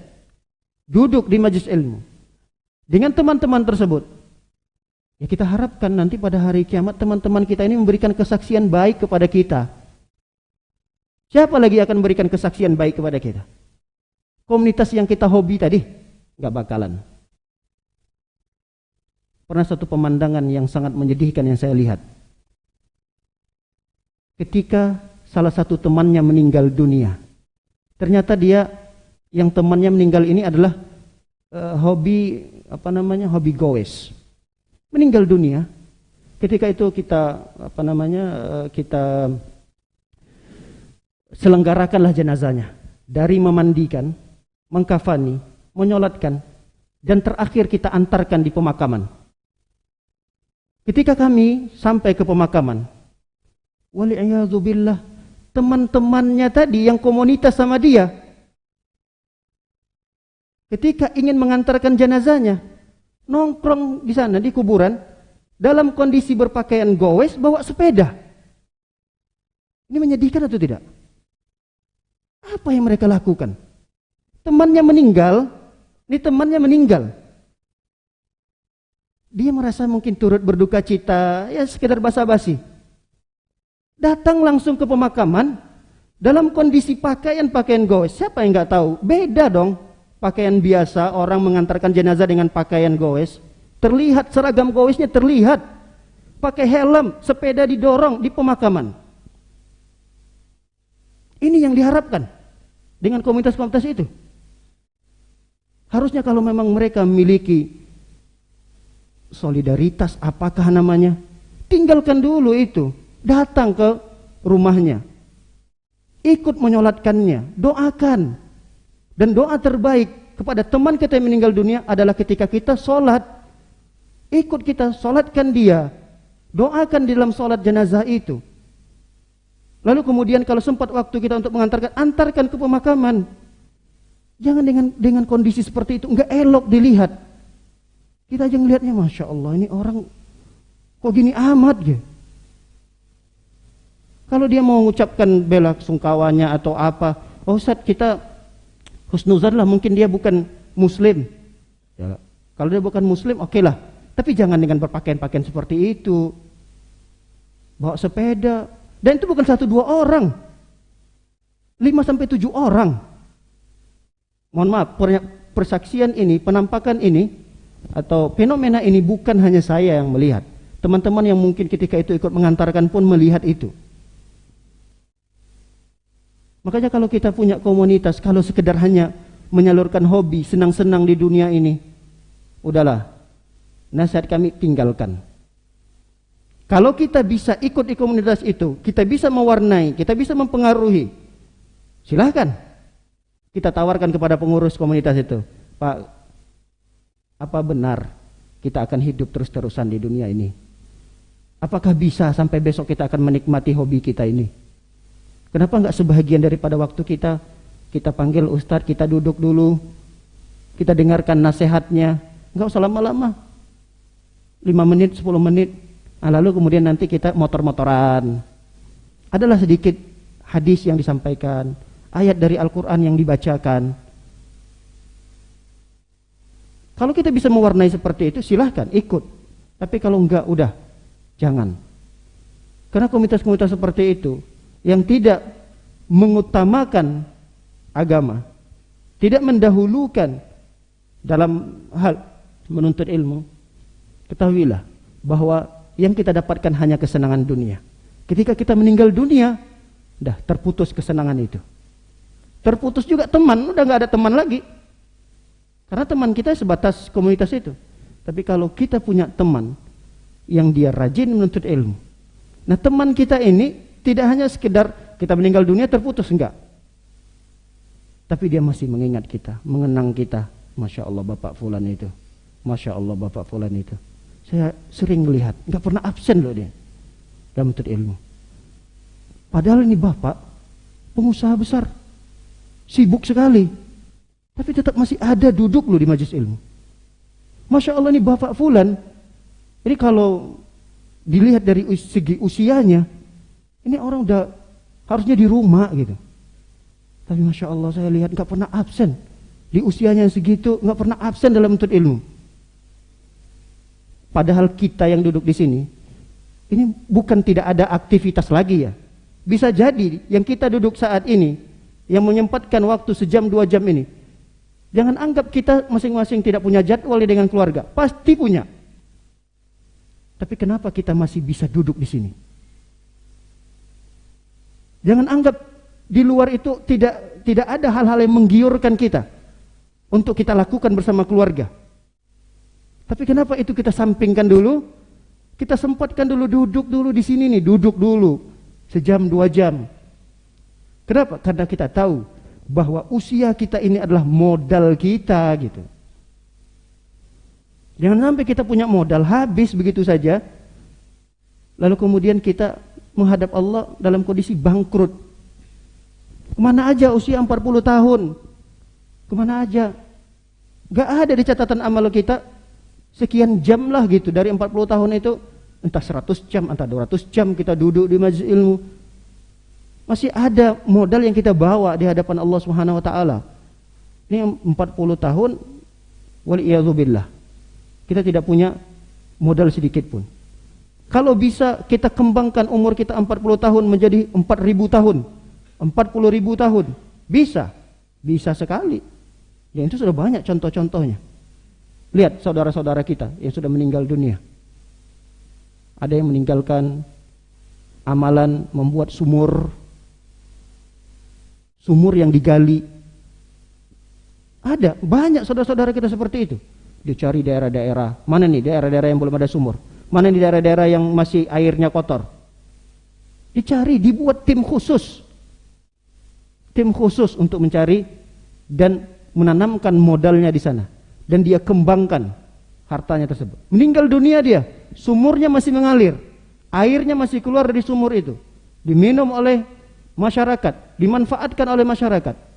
duduk di majelis ilmu dengan teman-teman tersebut, ya kita harapkan nanti pada hari kiamat teman-teman kita ini memberikan kesaksian baik kepada kita. Siapa lagi akan memberikan kesaksian baik kepada kita? Komunitas yang kita hobi tadi? Gak bakalan. Pernah satu pemandangan yang sangat menyedihkan yang saya lihat. Ketika salah satu temannya meninggal dunia. Ternyata dia, yang temannya meninggal ini adalah hobi goes. Meninggal dunia. Ketika itu kita kita selenggarakanlah jenazahnya, dari memandikan, mengkafani, menyolatkan, dan terakhir kita antarkan di pemakaman. Ketika kami sampai ke pemakaman, wali'iyadzubillah, teman-temannya tadi yang komunitas sama dia, ketika ingin mengantarkan jenazahnya, nongkrong di sana di kuburan dalam kondisi berpakaian goes, bawa sepeda. Ini menyedihkan atau tidak? Apa yang mereka lakukan? Temannya meninggal, ini temannya meninggal. Dia merasa mungkin turut berduka cita, ya sekedar basa-basi. Datang langsung ke pemakaman dalam kondisi pakaian goes. Siapa yang nggak tahu? Beda dong. Pakaian biasa, orang mengantarkan jenazah dengan pakaian goes. Terlihat seragam goesnya terlihat. Pakai helm, sepeda didorong di pemakaman. Ini yang diharapkan dengan komunitas-komunitas itu. Harusnya kalau memang mereka memiliki solidaritas, apakah namanya, tinggalkan dulu itu. Datang ke rumahnya, ikut menyolatkannya, doakan. Dan doa terbaik kepada teman kita yang meninggal dunia adalah ketika kita sholat, ikut kita sholatkan dia, doakan di dalam sholat jenazah itu. Lalu kemudian kalau sempat waktu kita untuk mengantarkan, antarkan ke pemakaman. Jangan dengan kondisi seperti itu, enggak elok dilihat. Kita aja ngelihatnya, Masya Allah, ini orang kok gini amat gitu. Kalau dia mau mengucapkan bela sungkawanya atau apa, oh Ustaz, kita husnuzan lah, mungkin dia bukan muslim. Ya, kalau dia bukan muslim, oke lah. Tapi jangan dengan berpakaian-pakaian seperti itu. Bawa sepeda. Dan itu bukan 1-2 orang. 5-7 orang. Mohon maaf, persaksian ini, penampakan ini, atau fenomena ini bukan hanya saya yang melihat. Teman-teman yang mungkin ketika itu ikut mengantarkan pun melihat itu. Makanya kalau kita punya komunitas, kalau sekedar hanya menyalurkan hobi, senang-senang di dunia ini, udahlah, nasihat kami tinggalkan. Kalau kita bisa ikut di komunitas itu, kita bisa mewarnai, kita bisa mempengaruhi, silahkan. Kita tawarkan kepada pengurus komunitas itu, Pak, apa benar kita akan hidup terus-terusan di dunia ini? Apakah bisa sampai besok kita akan menikmati hobi kita ini? Kenapa enggak sebahagian daripada waktu kita panggil Ustadz, kita duduk dulu, kita dengarkan nasihatnya, enggak usah lama-lama, 5 menit, 10 menit. Nah, lalu kemudian nanti kita motor-motoran. Adalah sedikit hadis yang disampaikan, ayat dari Al-Quran yang dibacakan. Kalau kita bisa mewarnai seperti itu, silahkan ikut. Tapi kalau enggak, udah, jangan. Karena komunitas-komunitas seperti itu yang tidak mengutamakan agama, tidak mendahulukan dalam hal menuntut ilmu, ketahuilah bahwa yang kita dapatkan hanya kesenangan dunia. Ketika kita meninggal dunia, dah terputus kesenangan itu. Terputus juga teman, udah nggak ada teman lagi. Karena teman kita sebatas komunitas itu. Tapi kalau kita punya teman yang dia rajin menuntut ilmu, nah teman kita ini tidak hanya sekedar kita meninggal dunia terputus, enggak. Tapi dia masih mengingat kita, mengenang kita. Masya Allah Bapak Fulan itu, Masya Allah Bapak Fulan itu. Saya sering melihat, enggak pernah absen loh dia dalam menuntut ilmu. Padahal ini Bapak pengusaha besar, sibuk sekali, tapi tetap masih ada duduk loh di majelis ilmu. Masya Allah ini Bapak Fulan. Ini kalau dilihat dari segi usianya, ini orang udah harusnya di rumah gitu. Tapi Masya Allah saya lihat gak pernah absen. Di usianya segitu gak pernah absen dalam menuntut ilmu. Padahal kita yang duduk di sini, ini bukan tidak ada aktivitas lagi ya. Bisa jadi yang kita duduk saat ini, yang menyempatkan waktu sejam 2 jam ini, jangan anggap kita masing-masing tidak punya jadwal dengan keluarga. Pasti punya. Tapi kenapa kita masih bisa duduk di sini? Jangan anggap di luar itu tidak ada hal-hal yang menggiurkan kita untuk kita lakukan bersama keluarga. Tapi kenapa itu kita sampingkan dulu? Kita sempatkan dulu, duduk dulu di sini nih, duduk dulu sejam 2 jam. Kenapa? Karena kita tahu bahwa usia kita ini adalah modal kita gitu. Jangan sampai kita punya modal habis begitu saja, lalu kemudian kita menghadap Allah dalam kondisi bangkrut. Kemana aja usia 40 tahun? Kemana aja? Gak ada di catatan amal kita sekian jam lah gitu. Dari 40 tahun itu entah 100 jam, entah 200 jam kita duduk di majelis ilmu. Masih ada modal yang kita bawa di hadapan Allah Subhanahu wa taala. Ini 40 tahun waliyadzubillah. Kita tidak punya modal sedikit pun. Kalau bisa kita kembangkan umur kita 40 tahun menjadi 4.000 tahun, 40.000 tahun, bisa sekali. Ya itu sudah banyak contoh-contohnya. Lihat saudara-saudara kita yang sudah meninggal dunia. Ada yang meninggalkan amalan membuat sumur yang digali. Ada banyak saudara-saudara kita seperti itu. Dia cari daerah-daerah, mana nih daerah-daerah yang belum ada sumur, mana nih daerah-daerah yang masih airnya kotor. Dicari, dibuat tim khusus untuk mencari dan menanamkan modalnya di sana, dan dia kembangkan hartanya tersebut. Meninggal dunia dia, sumurnya masih mengalir, airnya masih keluar dari sumur itu, diminum oleh masyarakat, dimanfaatkan oleh masyarakat.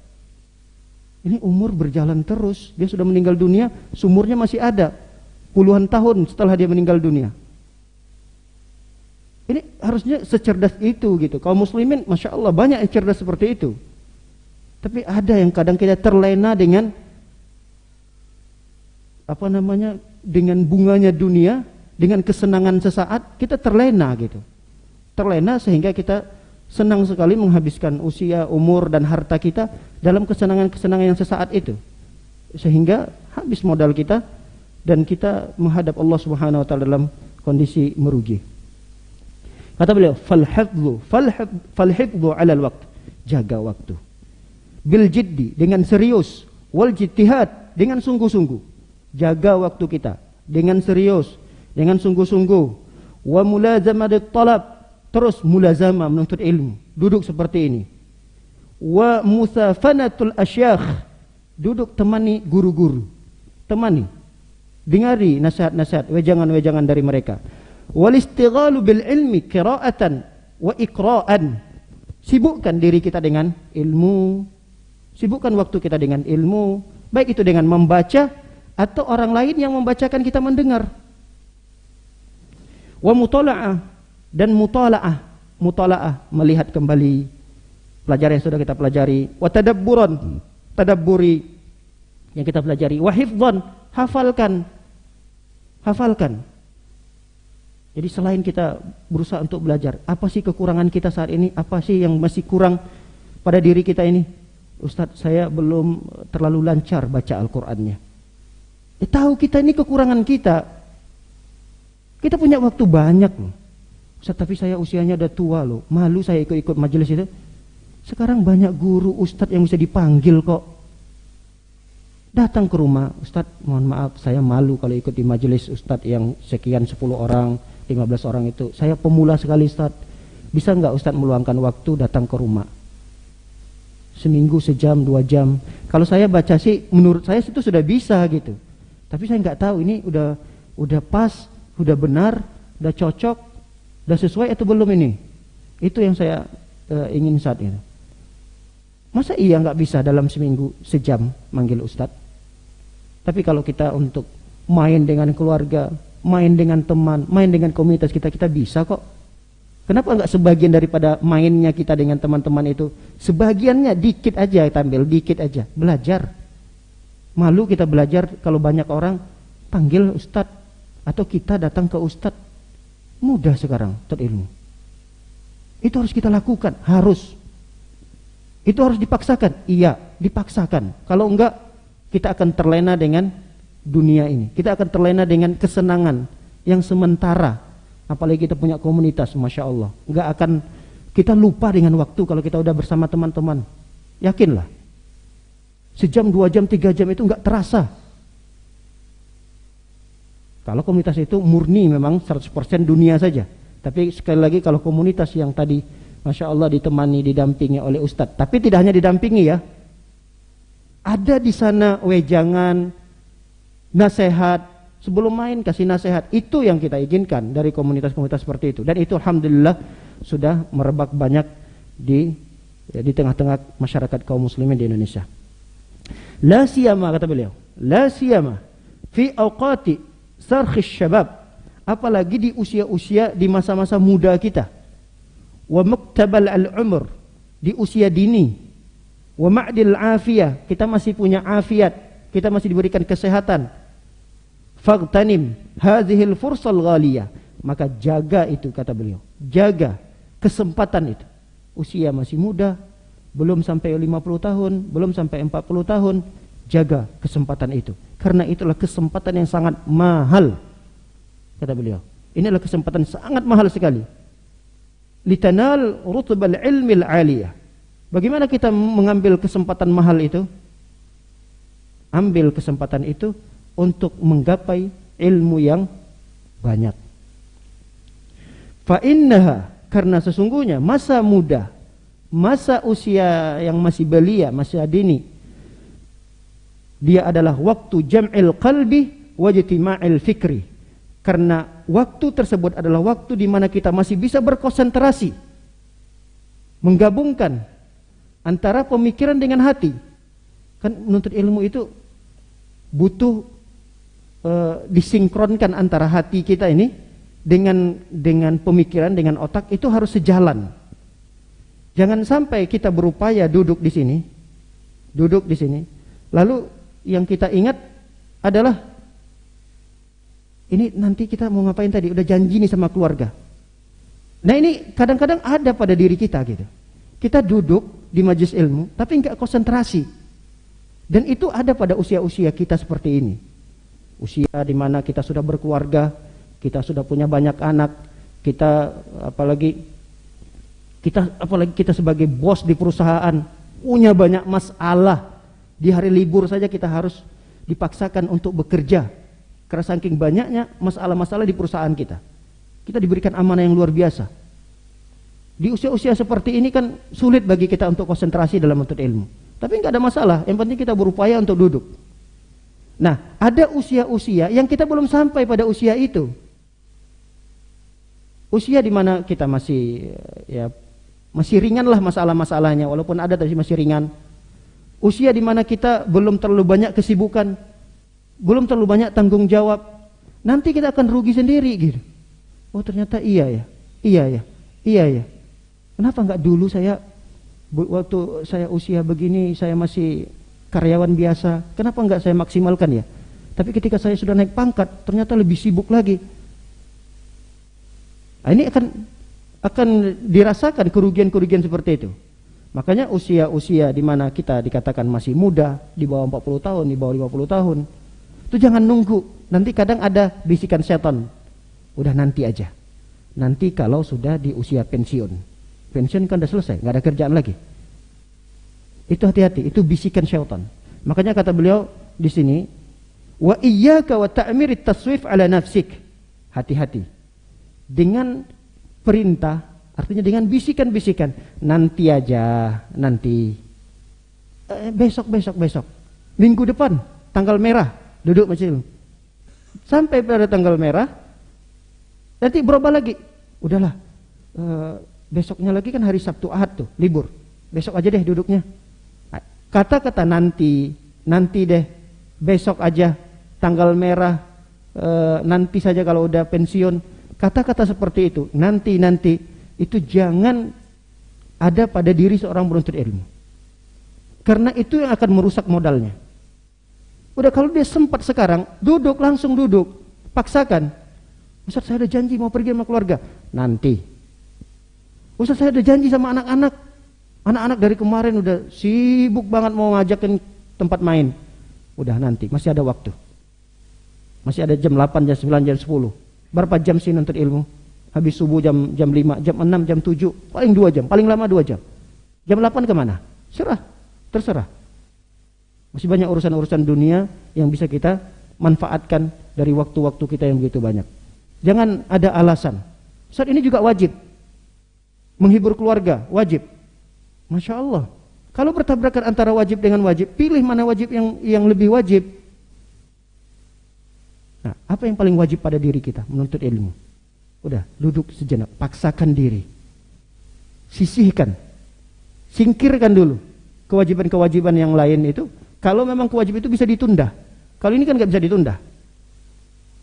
Ini umur berjalan terus, dia sudah meninggal dunia, sumurnya masih ada puluhan tahun setelah dia meninggal dunia. Ini harusnya secerdas itu gitu. Kaum muslimin Masya Allah banyak yang cerdas seperti itu. Tapi ada yang kadang kita terlena dengan dengan bunganya dunia, dengan kesenangan sesaat, kita terlena gitu. Terlena sehingga kita senang sekali menghabiskan usia, umur dan harta kita dalam kesenangan-kesenangan yang sesaat itu, sehingga habis modal kita dan kita menghadap Allah Subhanahu wa taala dalam kondisi merugi. Kata beliau, falhifdhu 'ala al-waqt, jaga waktu. Bil jiddi, dengan serius, wal jittihad, dengan sungguh-sungguh. Jaga waktu kita dengan serius, dengan sungguh-sungguh. Wa mulazamatit talab, terus mulazamah menuntut ilmu, duduk seperti ini. Wa musafanatul asyakh, duduk temani guru-guru, temani, dengari nasihat-nasihat, wejangan-wejangan dari mereka. Wal istighalu bil ilmi qira'atan wa iqra'an, sibukkan diri kita dengan ilmu, sibukkan waktu kita dengan ilmu, baik itu dengan membaca atau orang lain yang membacakan kita mendengar. Wa mutala'ah, dan mutalaah melihat kembali pelajaran yang sudah kita pelajari. Wa tadabburan, tadabburi yang kita pelajari. Wa hifdzan, hafalkan. Jadi selain kita berusaha untuk belajar, apa sih kekurangan kita saat ini? Apa sih yang masih kurang pada diri kita ini? Ustadz, saya belum terlalu lancar baca Al-Qur'annya. Tahu kita ini kekurangan kita. Kita punya waktu banyak loh. Ustadz, tapi saya usianya udah tua loh. Malu saya ikut-ikut majelis itu. Sekarang banyak guru ustadz yang bisa dipanggil kok. Datang ke rumah, Ustadz, mohon maaf saya malu kalau ikut di majelis Ustadz yang sekian 10 orang, 15 orang itu. Saya pemula sekali Ustadz. Bisa nggak Ustadz meluangkan waktu datang ke rumah? Seminggu sejam, 2 jam. Kalau saya baca sih menurut saya itu sudah bisa gitu. Tapi saya nggak tahu ini udah pas, udah benar, udah cocok, udah sesuai atau belum ini. Itu yang saya ingin saat ini. Masa iya nggak bisa dalam seminggu sejam manggil Ustadz? Tapi kalau kita untuk main dengan keluarga, main dengan teman, main dengan komunitas kita bisa kok. Kenapa nggak sebagian daripada mainnya kita dengan teman-teman itu, sebagiannya dikit aja tampil, dikit aja, belajar. Malu kita belajar kalau banyak orang panggil Ustadz atau kita datang ke Ustadz. Mudah sekarang terilmu. Itu harus kita lakukan, harus. Itu harus dipaksakan, iya dipaksakan. Kalau enggak, kita akan terlena dengan dunia ini. Kita akan terlena dengan kesenangan yang sementara. Apalagi kita punya komunitas, Masya Allah. Enggak akan, kita lupa dengan waktu kalau kita udah bersama teman-teman. Yakinlah. Sejam, 2 jam, 3 jam itu enggak terasa. Kalau komunitas itu murni memang 100% dunia saja. Tapi sekali lagi kalau komunitas yang tadi Masya Allah ditemani, didampingi oleh Ustadz. Tapi tidak hanya didampingi ya. Ada di sana wejangan, nasihat. Sebelum main kasih nasihat. Itu yang kita inginkan dari komunitas-komunitas seperti itu. Dan itu alhamdulillah sudah merebak banyak di tengah-tengah masyarakat kaum muslimin di Indonesia. La siyama, kata beliau, la siyama fi awqati sarkhis syabab, apalagi di usia-usia di masa-masa muda kita. Wa muktabal al-umur, di usia dini. Wa ma'dil afiyah, kita masih punya afiat, kita masih diberikan kesehatan. Faghtanim hadhil fursal ghaliyah, maka jaga itu, kata beliau, jaga kesempatan itu. Usia masih muda, belum sampai 50 tahun, belum sampai 40 tahun, jaga kesempatan itu. Karena itulah kesempatan yang sangat mahal, kata beliau. Ini adalah kesempatan sangat mahal sekali. Litanal rutbal ilmil aliyah. Bagaimana kita mengambil kesempatan mahal itu? Ambil kesempatan itu untuk menggapai ilmu yang banyak. Fa innaha, karena sesungguhnya masa muda, masa usia yang masih belia, masih dini, dia adalah waktu jam'il qalbi wa ijtima'il fikri. Karena waktu tersebut adalah waktu di mana kita masih bisa berkonsentrasi, menggabungkan antara pemikiran dengan hati. Kan menuntut ilmu itu butuh disinkronkan antara hati kita ini dengan pemikiran, dengan otak, itu harus sejalan. Jangan sampai kita berupaya duduk di sini, lalu yang kita ingat adalah ini nanti kita mau ngapain tadi, udah janji nih sama keluarga. Nah ini kadang-kadang ada pada diri kita gitu. Kita duduk di majelis ilmu tapi enggak konsentrasi. Dan itu ada pada usia-usia kita seperti ini. Usia di mana kita sudah berkeluarga, kita sudah punya banyak anak, apalagi kita sebagai bos di perusahaan punya banyak masalah. Di hari libur saja kita harus dipaksakan untuk bekerja karena saking banyaknya masalah-masalah di perusahaan kita. Kita diberikan amanah yang luar biasa. Di usia-usia seperti ini kan sulit bagi kita untuk konsentrasi dalam menuntut ilmu. Tapi enggak ada masalah, yang penting kita berupaya untuk duduk. Nah, ada usia-usia yang kita belum sampai pada usia itu. Usia di mana kita masih ringan lah masalah-masalahnya, walaupun ada tapi masih ringan. Usia di mana kita belum terlalu banyak kesibukan, belum terlalu banyak tanggung jawab. Nanti kita akan rugi sendiri gitu. Oh ternyata iya ya. Kenapa nggak dulu saya waktu saya usia begini saya masih karyawan biasa, kenapa nggak saya maksimalkan ya? Tapi ketika saya sudah naik pangkat, ternyata lebih sibuk lagi. Nah, ini akan dirasakan kerugian-kerugian seperti itu. Makanya usia-usia di mana kita dikatakan masih muda, di bawah 40 tahun, di bawah 50 tahun, itu jangan nunggu. Nanti kadang ada bisikan setan. Udah nanti aja. Nanti kalau sudah di usia pensiun. Pensiun kan udah selesai, nggak ada kerjaan lagi. Itu hati-hati, itu bisikan syaitan. Makanya kata beliau di sini, wa iyyaka wa ta'mirit taswif ala nafsik. Hati-hati dengan perintah, artinya dengan bisikan-bisikan, nanti aja, nanti, besok, minggu depan, tanggal merah, duduk macam itu. Sampai pada tanggal merah, nanti berubah lagi. Udahlah, besoknya lagi kan hari Sabtu Ahad tuh, libur. Besok aja deh duduknya. Kata-kata nanti deh, besok aja, tanggal merah, nanti saja kalau udah pensiun. Kata-kata seperti itu, nanti, itu jangan ada pada diri seorang penuntut ilmu. Karena itu yang akan merusak modalnya. Udah kalau dia sempat sekarang, langsung duduk, paksakan. Ustaz saya ada janji mau pergi sama keluarga, nanti. Ustaz saya ada janji sama anak-anak dari kemarin udah sibuk banget mau ngajakin tempat main. Udah nanti, masih ada waktu. Masih ada jam 8, jam 9, jam 10. Berapa jam sih nuntut ilmu? Habis subuh jam 5, jam 6, jam 7, paling 2 jam, paling lama 2 jam. Jam 8 kemana? Terserah. Masih banyak urusan-urusan dunia yang bisa kita manfaatkan dari waktu-waktu kita yang begitu banyak. Jangan ada alasan. Saat ini juga wajib. Menghibur keluarga, wajib. Masya Allah. Kalau bertabrakan antara wajib dengan wajib, pilih mana wajib yang lebih wajib. Nah, apa yang paling wajib pada diri kita? Menuntut ilmu. Udah, duduk sejenak, paksakan diri. Sisihkan. Singkirkan dulu kewajiban-kewajiban yang lain itu. Kalau memang kewajiban itu bisa ditunda. Kalau ini kan gak bisa ditunda.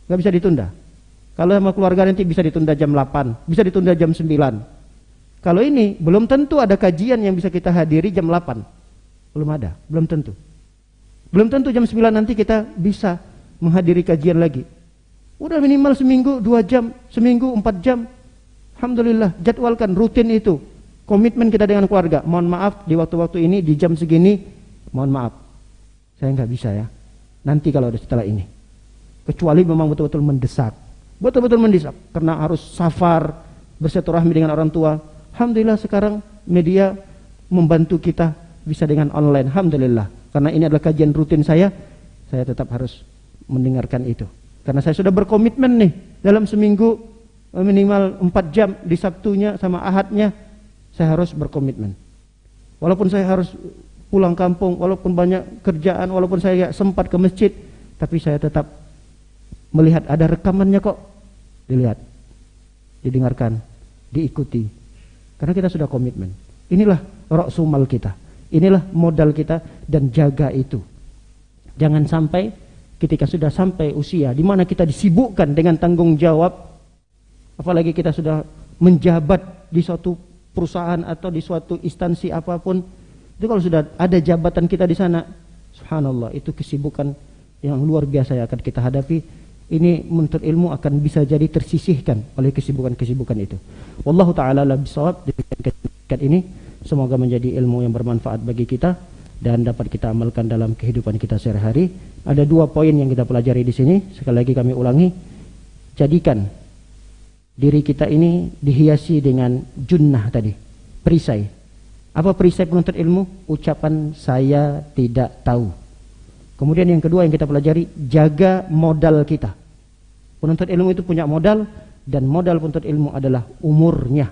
Gak bisa ditunda. Kalau sama keluarga nanti bisa ditunda jam 8, bisa ditunda jam 9. Kalau ini belum tentu ada kajian yang bisa kita hadiri jam 8. Belum ada, belum tentu. Belum tentu jam 9 nanti kita bisa menghadiri kajian lagi. Udah minimal seminggu 2 jam, seminggu 4 jam. Alhamdulillah, jadwalkan rutin itu. Komitmen kita dengan keluarga. Mohon maaf di waktu-waktu ini di jam segini, mohon maaf. Saya nggak bisa ya. Nanti kalau ada setelah ini. Kecuali memang betul-betul mendesak. Betul-betul mendesak karena harus safar, bersilaturahmi dengan orang tua. Alhamdulillah sekarang media membantu kita bisa dengan online. Alhamdulillah. Karena ini adalah kajian rutin saya tetap harus mendengarkan itu. Karena saya sudah berkomitmen nih dalam seminggu minimal 4 jam di Sabtunya sama Ahadnya saya harus berkomitmen. Walaupun saya harus pulang kampung, walaupun banyak kerjaan, walaupun saya gak sempat ke masjid, tapi saya tetap melihat ada rekamannya kok. Dilihat, didengarkan, diikuti. Karena kita sudah komitmen. Inilah ra'sumal kita. Inilah modal kita dan jaga itu. Jangan sampai ketika sudah sampai usia di mana kita disibukkan dengan tanggung jawab, apalagi kita sudah menjabat di suatu perusahaan atau di suatu instansi apapun, itu kalau sudah ada jabatan kita di sana, subhanallah, itu kesibukan yang luar biasa yang akan kita hadapi. Ini menuntut ilmu akan bisa jadi tersisihkan oleh kesibukan-kesibukan itu. Wallahu ta'ala a'lam bishawab. Demikian ini semoga menjadi ilmu yang bermanfaat bagi kita dan dapat kita amalkan dalam kehidupan kita sehari-hari. Ada 2 poin yang kita pelajari di sini. Sekali lagi kami ulangi, jadikan diri kita ini dihiasi dengan junnah tadi, perisai. Apa perisai penuntut ilmu? Ucapan saya tidak tahu. Kemudian yang kedua yang kita pelajari, jaga modal kita. Penuntut ilmu itu punya modal, dan modal penuntut ilmu adalah umurnya.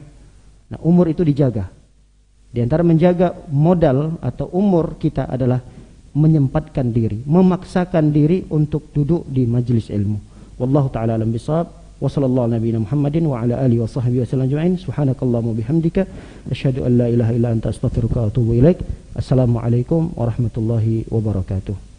Nah, umur itu dijaga. Di antara menjaga modal atau umur kita adalah menyempatkan diri, memaksakan diri untuk duduk di majelis ilmu. Wallahu ta'ala alam bishawab. Wa sallallahu ala nabiyina Muhammadin wa ala alihi wa sahbihi wasallam ajma'in. Subhanakallahumma bihamdika asyhadu an la ilaha illa anta astaghfiruka wa atubu ilaik. Assalamualaikum warahmatullahi wabarakatuh.